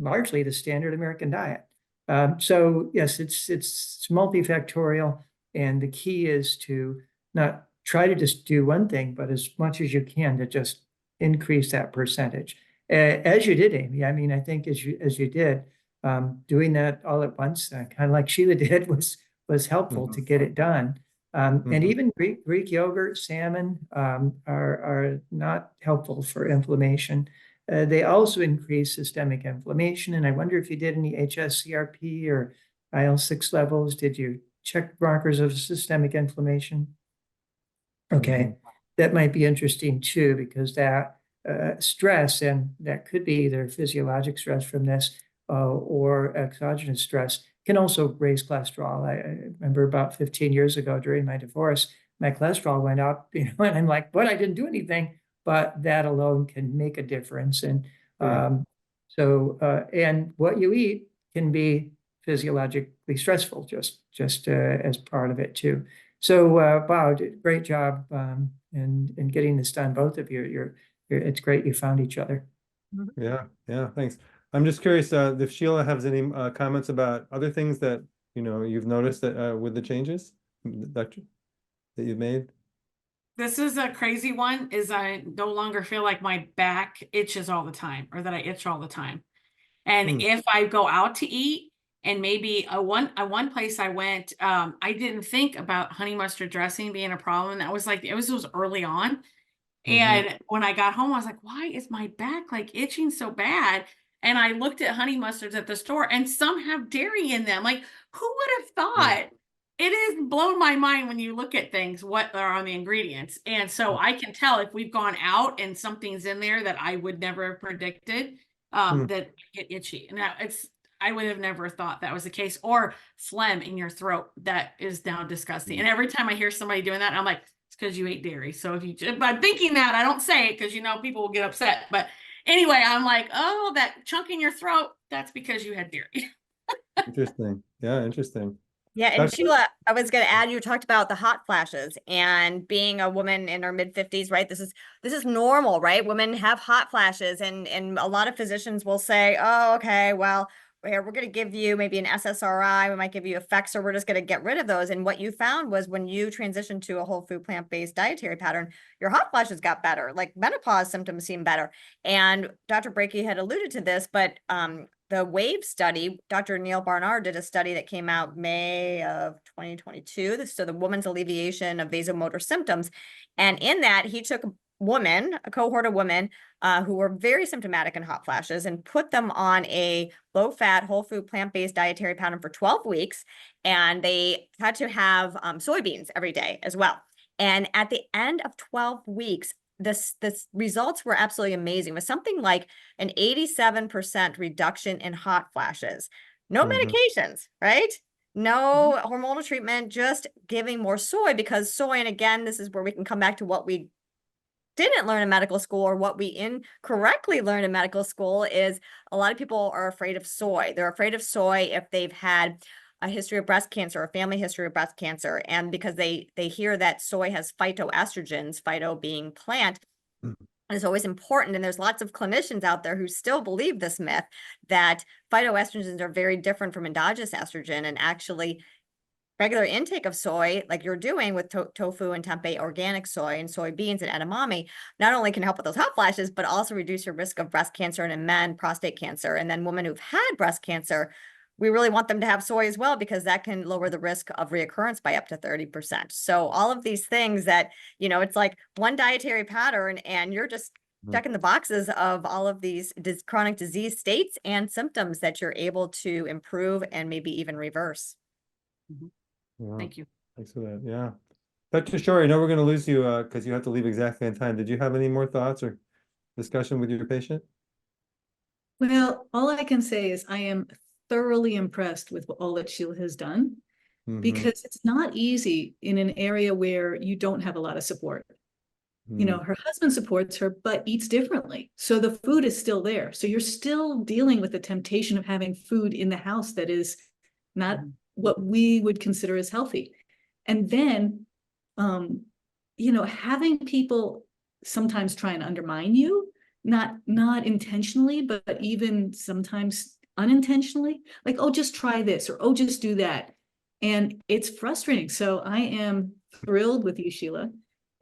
largely the standard American diet. So yes, it's multifactorial, and the key is to not try to just do one thing, but as much as you can to just increase that percentage, as you did, Amy. I mean, I think as you did, doing that all at once, kind of like Sheila did, was helpful to get it done. And even Greek yogurt, salmon are not helpful for inflammation. They also increase systemic inflammation. And I wonder if you did any HSCRP or IL-6 levels. Did you check markers of systemic inflammation? Okay, that might be interesting too, because that stress, and that could be either physiologic stress from this or exogenous stress, can also raise cholesterol. I remember about 15 years ago during my divorce, my cholesterol went up, and I'm like, but I didn't do anything. But that alone can make a difference. And Sure. and what you eat can be physiologically stressful, just as part of it too. So wow, great job in getting this done, both of you. It's great you found each other. Yeah, thanks. I'm just curious, if Sheila has any comments about other things that, you've noticed that with the changes, Doctor, that you've made? This is a crazy one, is I no longer feel like my back itches all the time, or that I itch all the time. And if I go out to eat, and maybe one place I went, I didn't think about honey mustard dressing being a problem. That was like, it was early on. And when I got home, I was like, why is my back like itching so bad? And I looked at honey mustards at the store, and some have dairy in them. Like, who would have thought? It has blown my mind when you look at things, what are on the ingredients. And so I can tell if we've gone out and something's in there that I would never have predicted, that I get itchy. Now I would have never thought that was the case. Or phlegm in your throat. That is now disgusting. And every time I hear somebody doing that, I'm like, it's because you ate dairy. So if I'm thinking that, I don't say it because people will get upset. But anyway, I'm like, oh, that chunk in your throat, that's because you had dairy. Interesting. Yeah, interesting. Yeah, and Dr. Sheila, I was going to add, you talked about the hot flashes and being a woman in her mid-50s, right? This is normal, right? Women have hot flashes, and a lot of physicians will say, oh, okay, well, we're going to give you maybe an SSRI, we might give you effects, or we're just going to get rid of those. And what you found was when you transitioned to a whole food plant-based dietary pattern, your hot flashes got better, like menopause symptoms seemed better. And Dr. Breakey had alluded to this, but the WAVE study, Dr. Neil Barnard did a study that came out May of 2022. So the Woman's Alleviation of Vasomotor Symptoms. And in that, he took a cohort of women who were very symptomatic in hot flashes, and put them on a low-fat, whole food, plant-based dietary pattern for 12 weeks. And they had to have soybeans every day as well. And at the end of 12 weeks, this results were absolutely amazing. It was something like an 87% reduction in hot flashes. No medications, right? No hormonal treatment, just giving more soy, because soy, and again, this is where we can come back to what we didn't learn in medical school, or what we incorrectly learned in medical school, is a lot of people are afraid of soy. They're afraid of soy if they've had a history of breast cancer, a family history of breast cancer. And because they hear that soy has phytoestrogens, phyto being plant, and it's always important. And there's lots of clinicians out there who still believe this myth that phytoestrogens are very different from endogenous estrogen. And actually, regular intake of soy, like you're doing with tofu and tempeh organic soy and soybeans and edamame, not only can help with those hot flashes, but also reduce your risk of breast cancer, and in men, prostate cancer. And then women who've had breast cancer, we really want them to have soy as well, because that can lower the risk of reoccurrence by up to 30%. So all of these things that, it's like one dietary pattern, and you're just checking the boxes of all of these chronic disease states and symptoms that you're able to improve and maybe even reverse. Wow. Thank you. Thanks for that. Yeah. Dr. Scheuer, I know we're going to lose you because you have to leave exactly on time. Did you have any more thoughts or discussion with your patient? Well, all I can say is I am thoroughly impressed with all that Sheila has done, because it's not easy in an area where you don't have a lot of support. Her husband supports her, but eats differently. So the food is still there. So you're still dealing with the temptation of having food in the house that is not what we would consider as healthy. And then, having people sometimes try and undermine you, not intentionally, but even sometimes unintentionally, like, oh, just try this, or, oh, just do that. And it's frustrating. So I am thrilled with you, Sheila.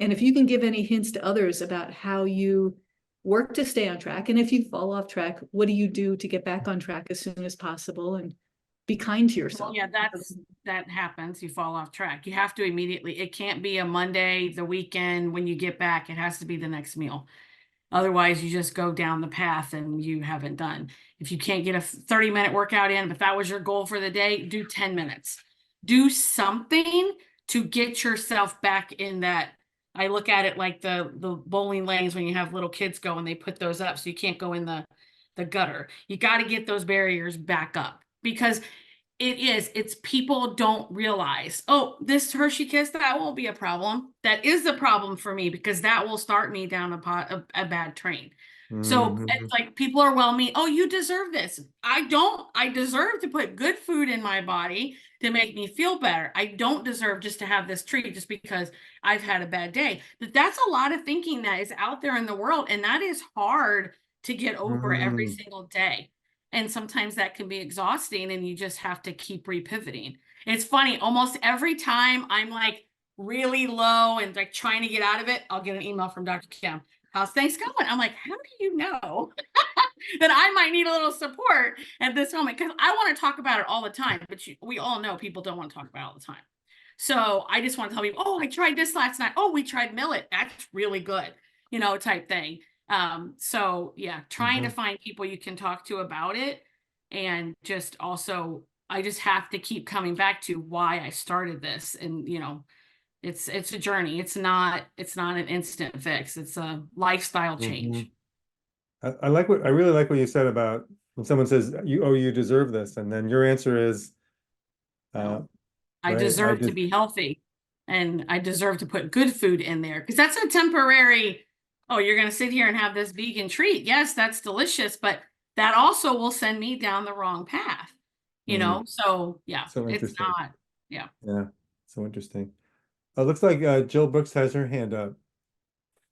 And if you can give any hints to others about how you work to stay on track, and if you fall off track, what do you do to get back on track as soon as possible, and be kind to yourself? Well, yeah, that happens. You fall off track. You have to immediately. It can't be a Monday, the weekend, when you get back. It has to be the next meal. Otherwise, you just go down the path and you haven't done. If you can't get a 30-minute workout in, if that was your goal for the day, do 10 minutes. Do something to get yourself back in that I look at it like the bowling lanes when you have little kids go and they put those up so you can't go in the gutter. You got to get those barriers back up because it's people don't realize, oh, this Hershey Kiss, that won't be a problem. That is a problem for me because that will start me down a bad train. So Mhm. it's like people are me, oh, you deserve this. I don't. I deserve to put good food in my body to make me feel better. I don't deserve just to have this treat just because I've had a bad day. But that's a lot of thinking that is out there in the world. And that is hard to get over every single day. And sometimes that can be exhausting and you just have to keep repivoting. It's funny, almost every time I'm like really low and like trying to get out of it, I'll get an email from Dr. Kim. How's things going? I'm like, how do you know that I might need a little support at this moment? Because I want to talk about it all the time, but we all know people don't want to talk about it all the time. So I just want to tell people, oh, I tried this last night. Oh, we tried millet. That's really good, type thing. So yeah, trying to find people you can talk to about it. And just also, I just have to keep coming back to why I started this. And, it's a journey. It's not an instant fix. It's a lifestyle change. I really like what you said about when someone says you deserve this, and then your answer is, No. I right, deserve to be healthy and I deserve to put good food in there because that's a temporary, oh, you're going to sit here and have this vegan treat. Yes, that's delicious, but that also will send me down the wrong path, So yeah, So it's interesting. not, yeah. Yeah, so interesting. It looks like Jill Brooks has her hand up.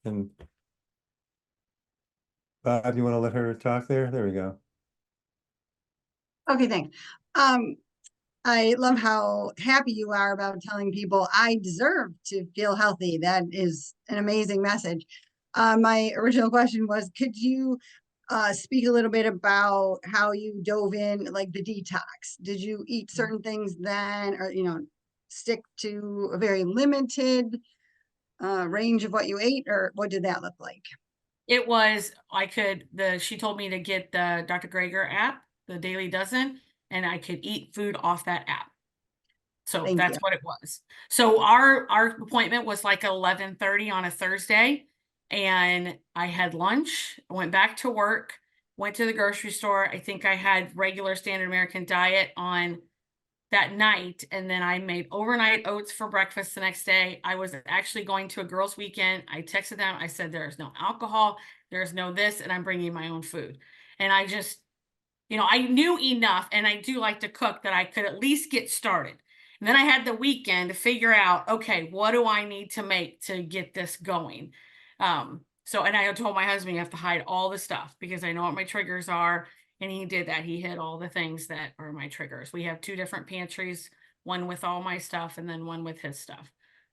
And Bob, you want to let her talk there? There we go. Okay, thanks. I love how happy you are about telling people I deserve to feel healthy. That is an amazing message. My original question was, could you speak a little bit about how you dove in, like the detox? Did you eat certain things then, or, stick to a very limited range of what you ate, or what did that look like? It was, she told me to get the Dr. Greger app, the Daily Dozen, and I could eat food off that app. So Thank that's you. what it was. So our appointment was like 11:30 on a Thursday, and I had lunch, went back to work, went to the grocery store. I think I had regular standard American diet on that night, and then I made overnight oats for breakfast the next day. I was actually going to a girls' weekend. I texted them. I said, there's no alcohol, there's no this, and I'm bringing my own food. And I just, I knew enough, and I do like to cook, that I could at least get started. And then I had the weekend to figure out, okay, what do I need to make to get this going? And I told my husband, you have to hide all the stuff because I know what my triggers are. And he did that. He hid all the things that are my triggers. We have 2 different pantries, one with all my stuff and then one with his stuff,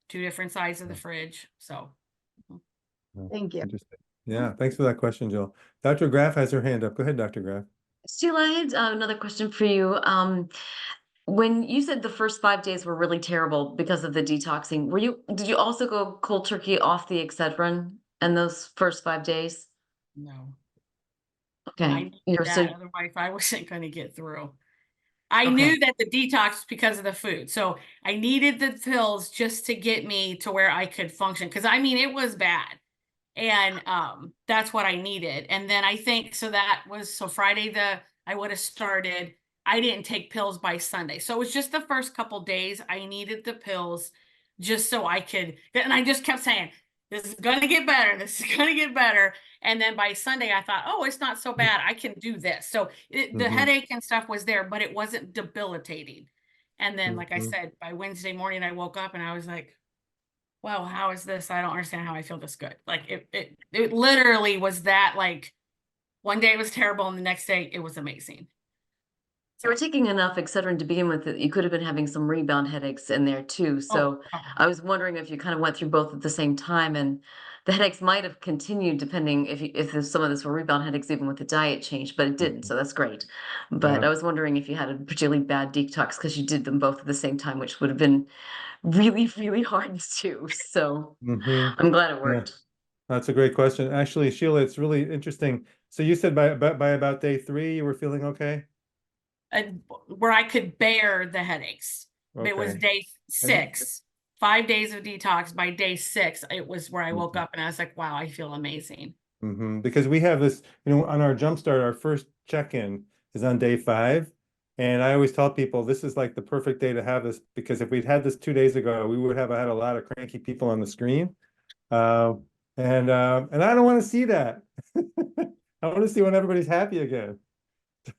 2 different sides of the fridge. So. Thank you. Interesting. Yeah, thanks for that question, Jill. Dr. Graff has her hand up. Go ahead, Dr. Graff. Sheila, I had another question for you. When you said the first 5 days were really terrible because of the detoxing, did you also go cold turkey off the Excedrin in those first 5 days? No. Okay. I knew that, otherwise I wasn't going to get through. I Okay. knew that the detox was because of the food. So I needed the pills just to get me to where I could function. Cause it was bad. And that's what I needed. And then I think, so Friday, I would have started, I didn't take pills by Sunday. So it was just the first couple days I needed the pills just so I could, and I just kept saying, this is going to get better. This is going to get better. And then by Sunday, I thought, oh, it's not so bad. I can do this. So the headache and stuff was there, but it wasn't debilitating. And then, like I said, by Wednesday morning, I woke up and I was like, wow, how is this? I don't understand how I feel this good. Like it literally was that, like, one day it was terrible and the next day it was amazing. You were taking enough Excedrin to begin with that you could have been having some rebound headaches in there too. So I was wondering if you kind of went through both at the same time, and the headaches might have continued depending if some of this were rebound headaches even with the diet change, but it didn't. So that's great. But I was wondering if you had a particularly bad detox because you did them both at the same time, which would have been really, really hard to do. So I'm glad it worked. Yeah. That's a great question. Actually, Sheila, it's really interesting. So you said by about day 3, you were feeling okay? Where I could bear the headaches. Okay. It was day 6 5 days of detox. By day 6, it was where I woke up and I was like, wow, I feel amazing. Because we have this, on our Jumpstart, our first check-in is on day 5. And I always tell people this is like the perfect day to have this, because if we'd had this 2 days ago, we would have had a lot of cranky people on the screen. And I don't want to see that. I want to see when everybody's happy again.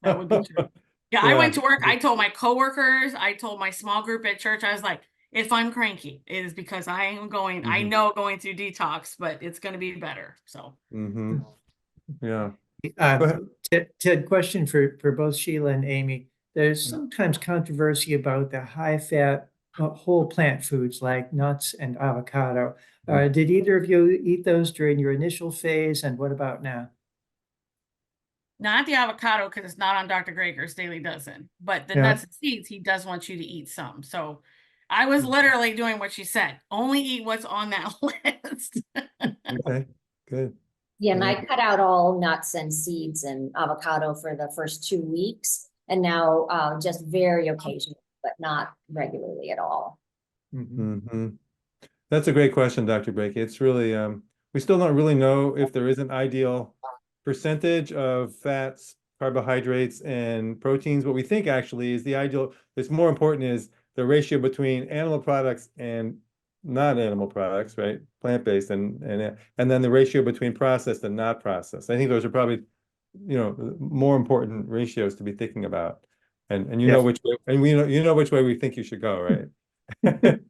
That would be true. Yeah, I went to work. I told my coworkers, I told my small group at church, I was like, if I'm cranky, it is because I am going, I know going through detox, but it's going to be better. So, Yeah. Go ahead. Ted, question for both Sheila and Amy. There's sometimes controversy about the high-fat whole plant foods like nuts and avocado. Did either of you eat those during your initial phase, and what about now? not the avocado because it's not on Dr. Greger's daily dozen, but the nuts and seeds, he does want you to eat some. So I was literally doing what she said. Only eat what's on that list. Okay, good. Yeah, and I cut out all nuts and seeds and avocado for the first 2 weeks, and now just very occasionally, but not regularly at all. That's a great question, Dr. Breakey. It's really, we still don't really know if there is an ideal percentage of fats, carbohydrates, and proteins. What we think actually is the ideal, what's more important is the ratio between animal products and non-animal products, right? Plant-based, and then the ratio between processed and not processed. I think those are probably, more important ratios to be thinking about. And you know which way, and you know which way we think you should go, right?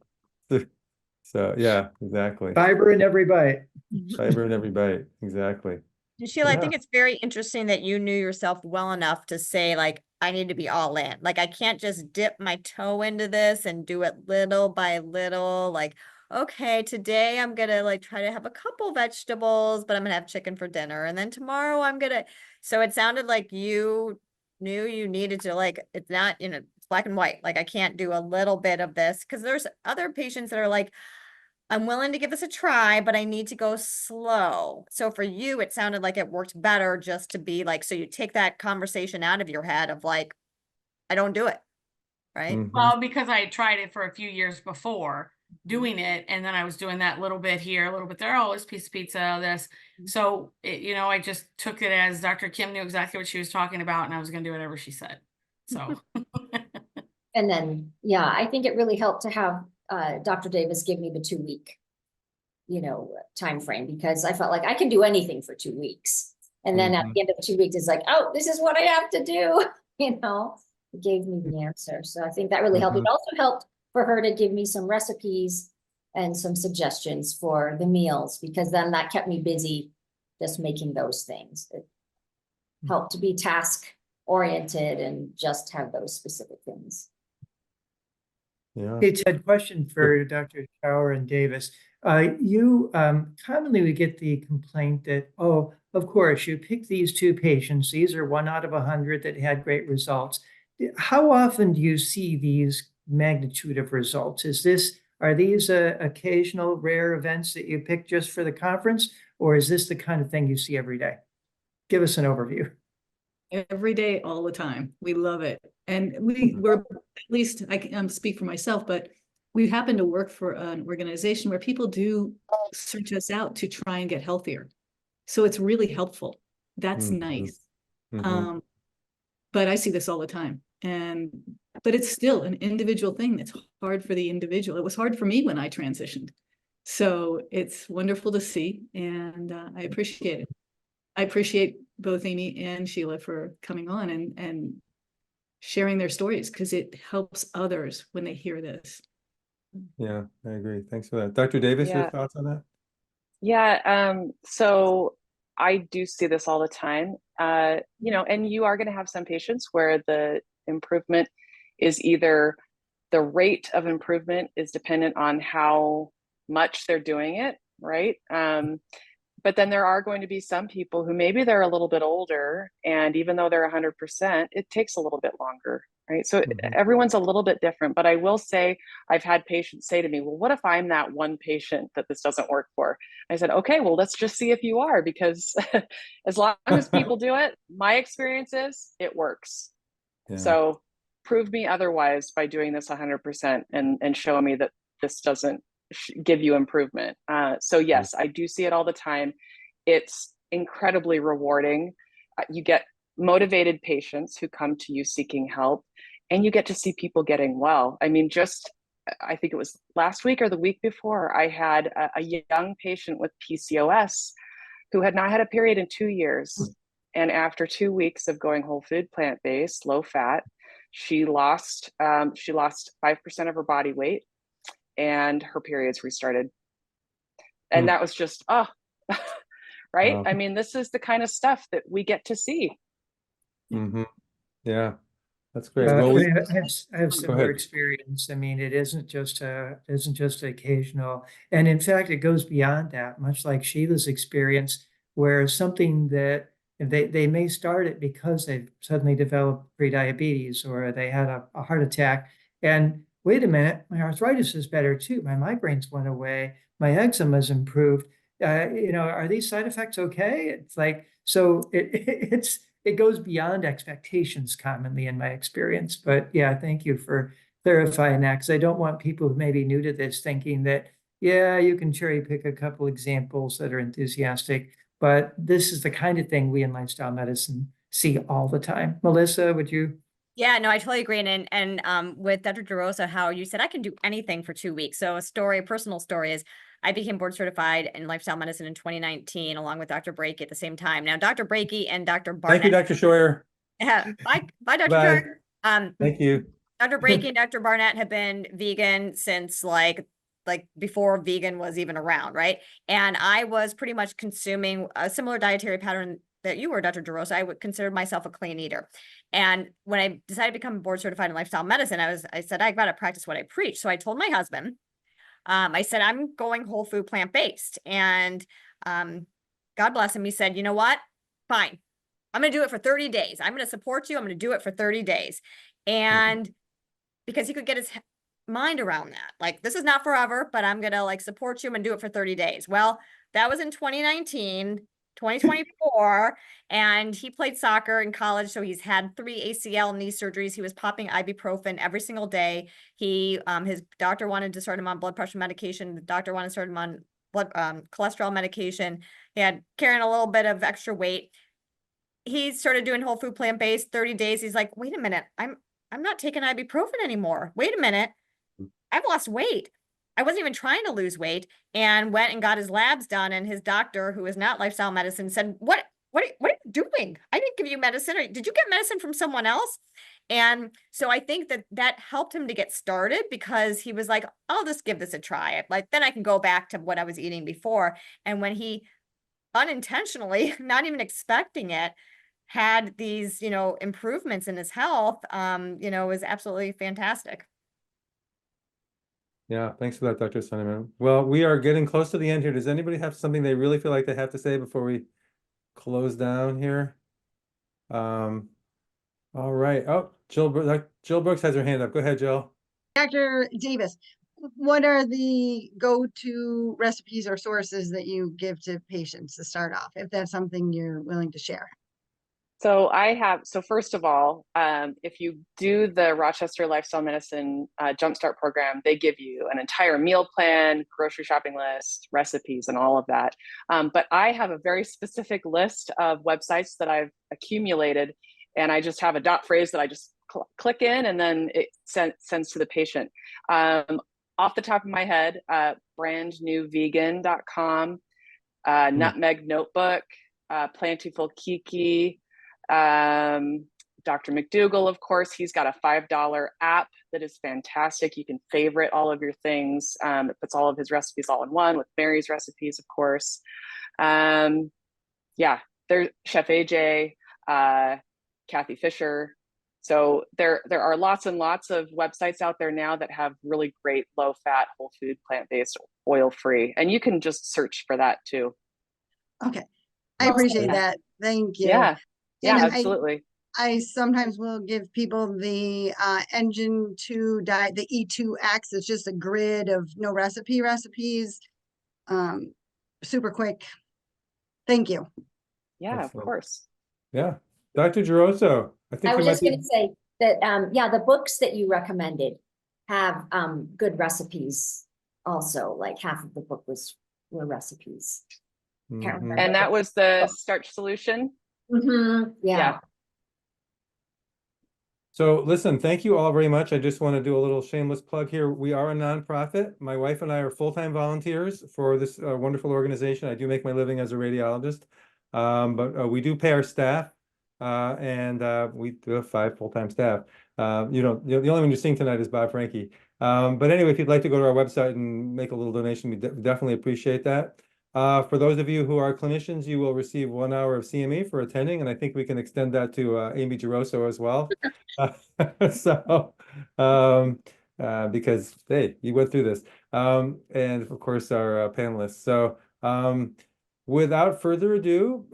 So yeah, exactly. Fiber in every bite. Fiber in every bite, exactly. Sheila, I think it's very interesting that you knew yourself well enough to say, like, I need to be all in. Like, I can't just dip my toe into this and do it little by little. Like, okay, today I'm gonna like try to have a couple vegetables, but I'm gonna have chicken for dinner. And then tomorrow I'm gonna, so it sounded like you knew you needed to, like, it's not, it's black and white. Like, I can't do a little bit of this, because there's other patients that are like, I'm willing to give this a try, but I need to go slow. So for you, it sounded like it worked better just to be like, so you take that conversation out of your head of like, I don't do it. Right. Well, because I had tried it for a few years before doing it, and then I was doing that little bit here, a little bit there, oh, this piece of pizza, this. So, I just took it as Dr. Kim knew exactly what she was talking about, and I was going to do whatever she said. So. And then, yeah, I think it really helped to have Dr. Davis give me the 2-week, time frame, because I felt like I can do anything for 2 weeks. And then at the end of 2 weeks, it's like, oh, this is what I have to do. It gave me the answer. So I think that really helped. It also helped for her to give me some recipes and some suggestions for the meals, because then that kept me busy just making those things. It helped to be task oriented and just have those specific things. Yeah. Hey, Ted, question for Dr. Scheuer and Davis. You commonly we get the complaint that, oh, of course, you pick these 2 patients. These are 1 out of 100 that had great results. How often do you see these magnitude of results? Are these occasional rare events that you pick just for the conference, or is this the kind of thing you see every day? Give us an overview. Every day, all the time. We love it. And we're, at least I can speak for myself, but we happen to work for an organization where people do search us out to try and get healthier. So it's really helpful. That's nice. But I see this all the time. But it's still an individual thing. It's hard for the individual. It was hard for me when I transitioned. So it's wonderful to see, and I appreciate it. I appreciate both Amy and Sheila for coming on and sharing their stories, because it helps others when they hear this. Yeah, I agree. Thanks for that. Dr. Davis, your thoughts on that? Yeah, so I do see this all the time, and you are going to have some patients where the improvement is either the rate of improvement is dependent on how much they're doing it, right? But then there are going to be some people who maybe they're a little bit older, and even though they're 100%, it takes a little bit longer, right? So everyone's a little bit different. But I will say, I've had patients say to me, well, what if I'm that one patient that this doesn't work for? I said, okay, well, let's just see if you are, because as long as people do it, my experience is it works. Yeah. So prove me otherwise by doing this 100% and showing me that this doesn't give you improvement. So yes, I do see it all the time. It's incredibly rewarding. You get motivated patients who come to you seeking help, and you get to see people getting well. I mean, I think it was last week or the week before, I had a young patient with PCOS who had not had a period in 2 years. And after 2 weeks of going whole food, plant-based, low fat, she lost 5% of her body weight, and her periods restarted. And that was just, right? I mean, this is the kind of stuff that we get to see. Yeah, that's great. I Well, have similar experience. I mean, it isn't just occasional. And in fact, it goes beyond that, much like Sheila's experience, where something that they may start it because they've suddenly developed prediabetes or they had a heart attack. And wait a minute, my arthritis is better too. My migraines went away. My eczema has improved. Are these side effects okay? It's like, so it goes beyond expectations commonly in my experience. But yeah, thank you for clarifying that, because I don't want people who may be new to this thinking that, yeah, you can cherry pick a couple examples that are enthusiastic, but this is the kind of thing we in lifestyle medicine see all the time. Melissa, would you? Yeah, no, I totally agree. And with Dr. DeRosa, how you said I can do anything for 2 weeks. So a personal story is I became board certified in lifestyle medicine in 2019, along with Dr. Breakey at the same time. Now, Dr. Breakey and Dr. Barnett. Thank you, Dr. Scheuer. Yeah, bye, Dr. Bye. Scheuer. Thank you. Dr. Breakey and Dr. Barnett have been vegan since like before vegan was even around, right? And I was pretty much consuming a similar dietary pattern that you were, Dr. DeRosa. I would consider myself a clean eater. And when I decided to become board certified in lifestyle medicine, I said, I got to practice what I preach. So I told my husband, I said, I'm going whole food plant-based. And God bless him. He said, you know what? Fine. I'm going to do it for 30 days. I'm going to support you. I'm going to do it for 30 days. And because he could get his mind around that, like, this is not forever, but I'm going to like support you and do it for 30 days. Well, that was in 2024, and he played soccer in college. So he's had 3 ACL knee surgeries. He was popping ibuprofen every single day. His doctor wanted to start him on blood pressure medication. The doctor wanted to start him on cholesterol medication. He had carrying a little bit of extra weight. He started doing whole food plant-based 30 days. He's like, wait a minute, I'm not taking ibuprofen anymore. Wait a minute. I've lost weight. I wasn't even trying to lose weight, and went and got his labs done. And his doctor, who is not lifestyle medicine, said, what are you doing? I didn't give you medicine. Or did you get medicine from someone else? And so I think that helped him to get started, because he was like, I'll just give this a try. Like, then I can go back to what I was eating before. And when he unintentionally, not even expecting it, had these, improvements in his health, was absolutely fantastic. Yeah, thanks for that, Dr. Sundermann. Well, we are getting close to the end here. Does anybody have something they really feel like they have to say before we close down here? All right. Oh, Jill Brooks has her hand up. Go ahead, Jill. Dr. Davis, what are the go-to recipes or sources that you give to patients to start off, if that's something you're willing to share? So first of all, if you do the Rochester Lifestyle Medicine Jumpstart program, they give you an entire meal plan, grocery shopping list, recipes, and all of that. But I have a very specific list of websites that I've accumulated, and I just have a dot phrase that I just click in, and then it sends to the patient. Off the top of my head, brandnewvegan.com, Nutmeg Notebook, Plentiful Kiki, Dr. McDougall, of course, he's got a $5 app that is fantastic. You can favorite all of your things. It puts all of his recipes all in one, with Mary's recipes, of course. There's Chef AJ, Kathy Fisher. So there are lots and lots of websites out there now that have really great low-fat, whole food, plant-based, oil-free, and you can just search for that too. Okay, I appreciate that. Thank you. Yeah, And absolutely. I sometimes will give people the Engine 2 diet, the E2X. It's just a grid of no recipes. Super quick. Thank you. Yeah, Excellent. Of course. Yeah. Dr. Geroso, I was just going to say that, the books that you recommended have good recipes also, like half of the book were recipes. Can't Mhm. remember. And that was the starch solution. Mhm, yeah. Yeah. So listen, thank you all very much. I just want to do a little shameless plug here. We are a nonprofit. My wife and I are full-time volunteers for this wonderful organization. I do make my living as a radiologist, but we do pay our staff, and we do have 5 full-time staff. The only one you're seeing tonight is Bob Frankie. But anyway, if you'd like to go to our website and make a little donation, we definitely appreciate that. For those of you who are clinicians, you will receive 1 hour of CME for attending, and I think we can extend that to Amy Geroso as well. So, because hey, you went through this, and of course our panelists. So, without further ado,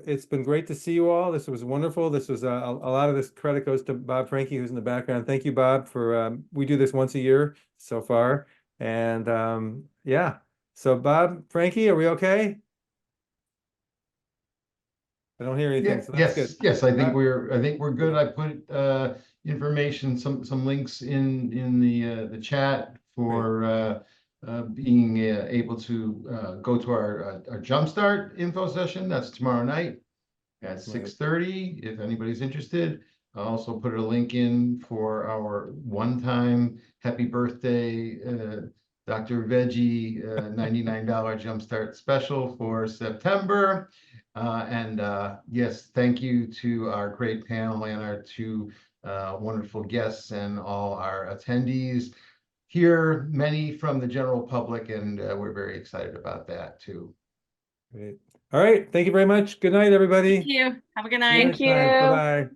it's been great to see you all. This was wonderful. This was a lot of this credit goes to Bob Frankie, who's in the background. Thank you, Bob, for we do this once a year so far, and yeah. So, Bob, Frankie, are we okay? I don't hear anything, so that's good. Yes, I think Uh, I think we're good. I put information, some links in the chat for being able to go to our Jumpstart info session. That's tomorrow night at 6:30, if anybody's interested. I'll also put a link in for our one-time happy birthday Dr. Veggie $99 Jumpstart special for September. Yes, thank you to our great panel and our 2 wonderful guests and all our attendees here, many from the general public, and we're very excited about that too. Great. All right. Thank you very much. Good night, everybody. Thank you. Have a good See you night. Thank next time. you. Bye-bye.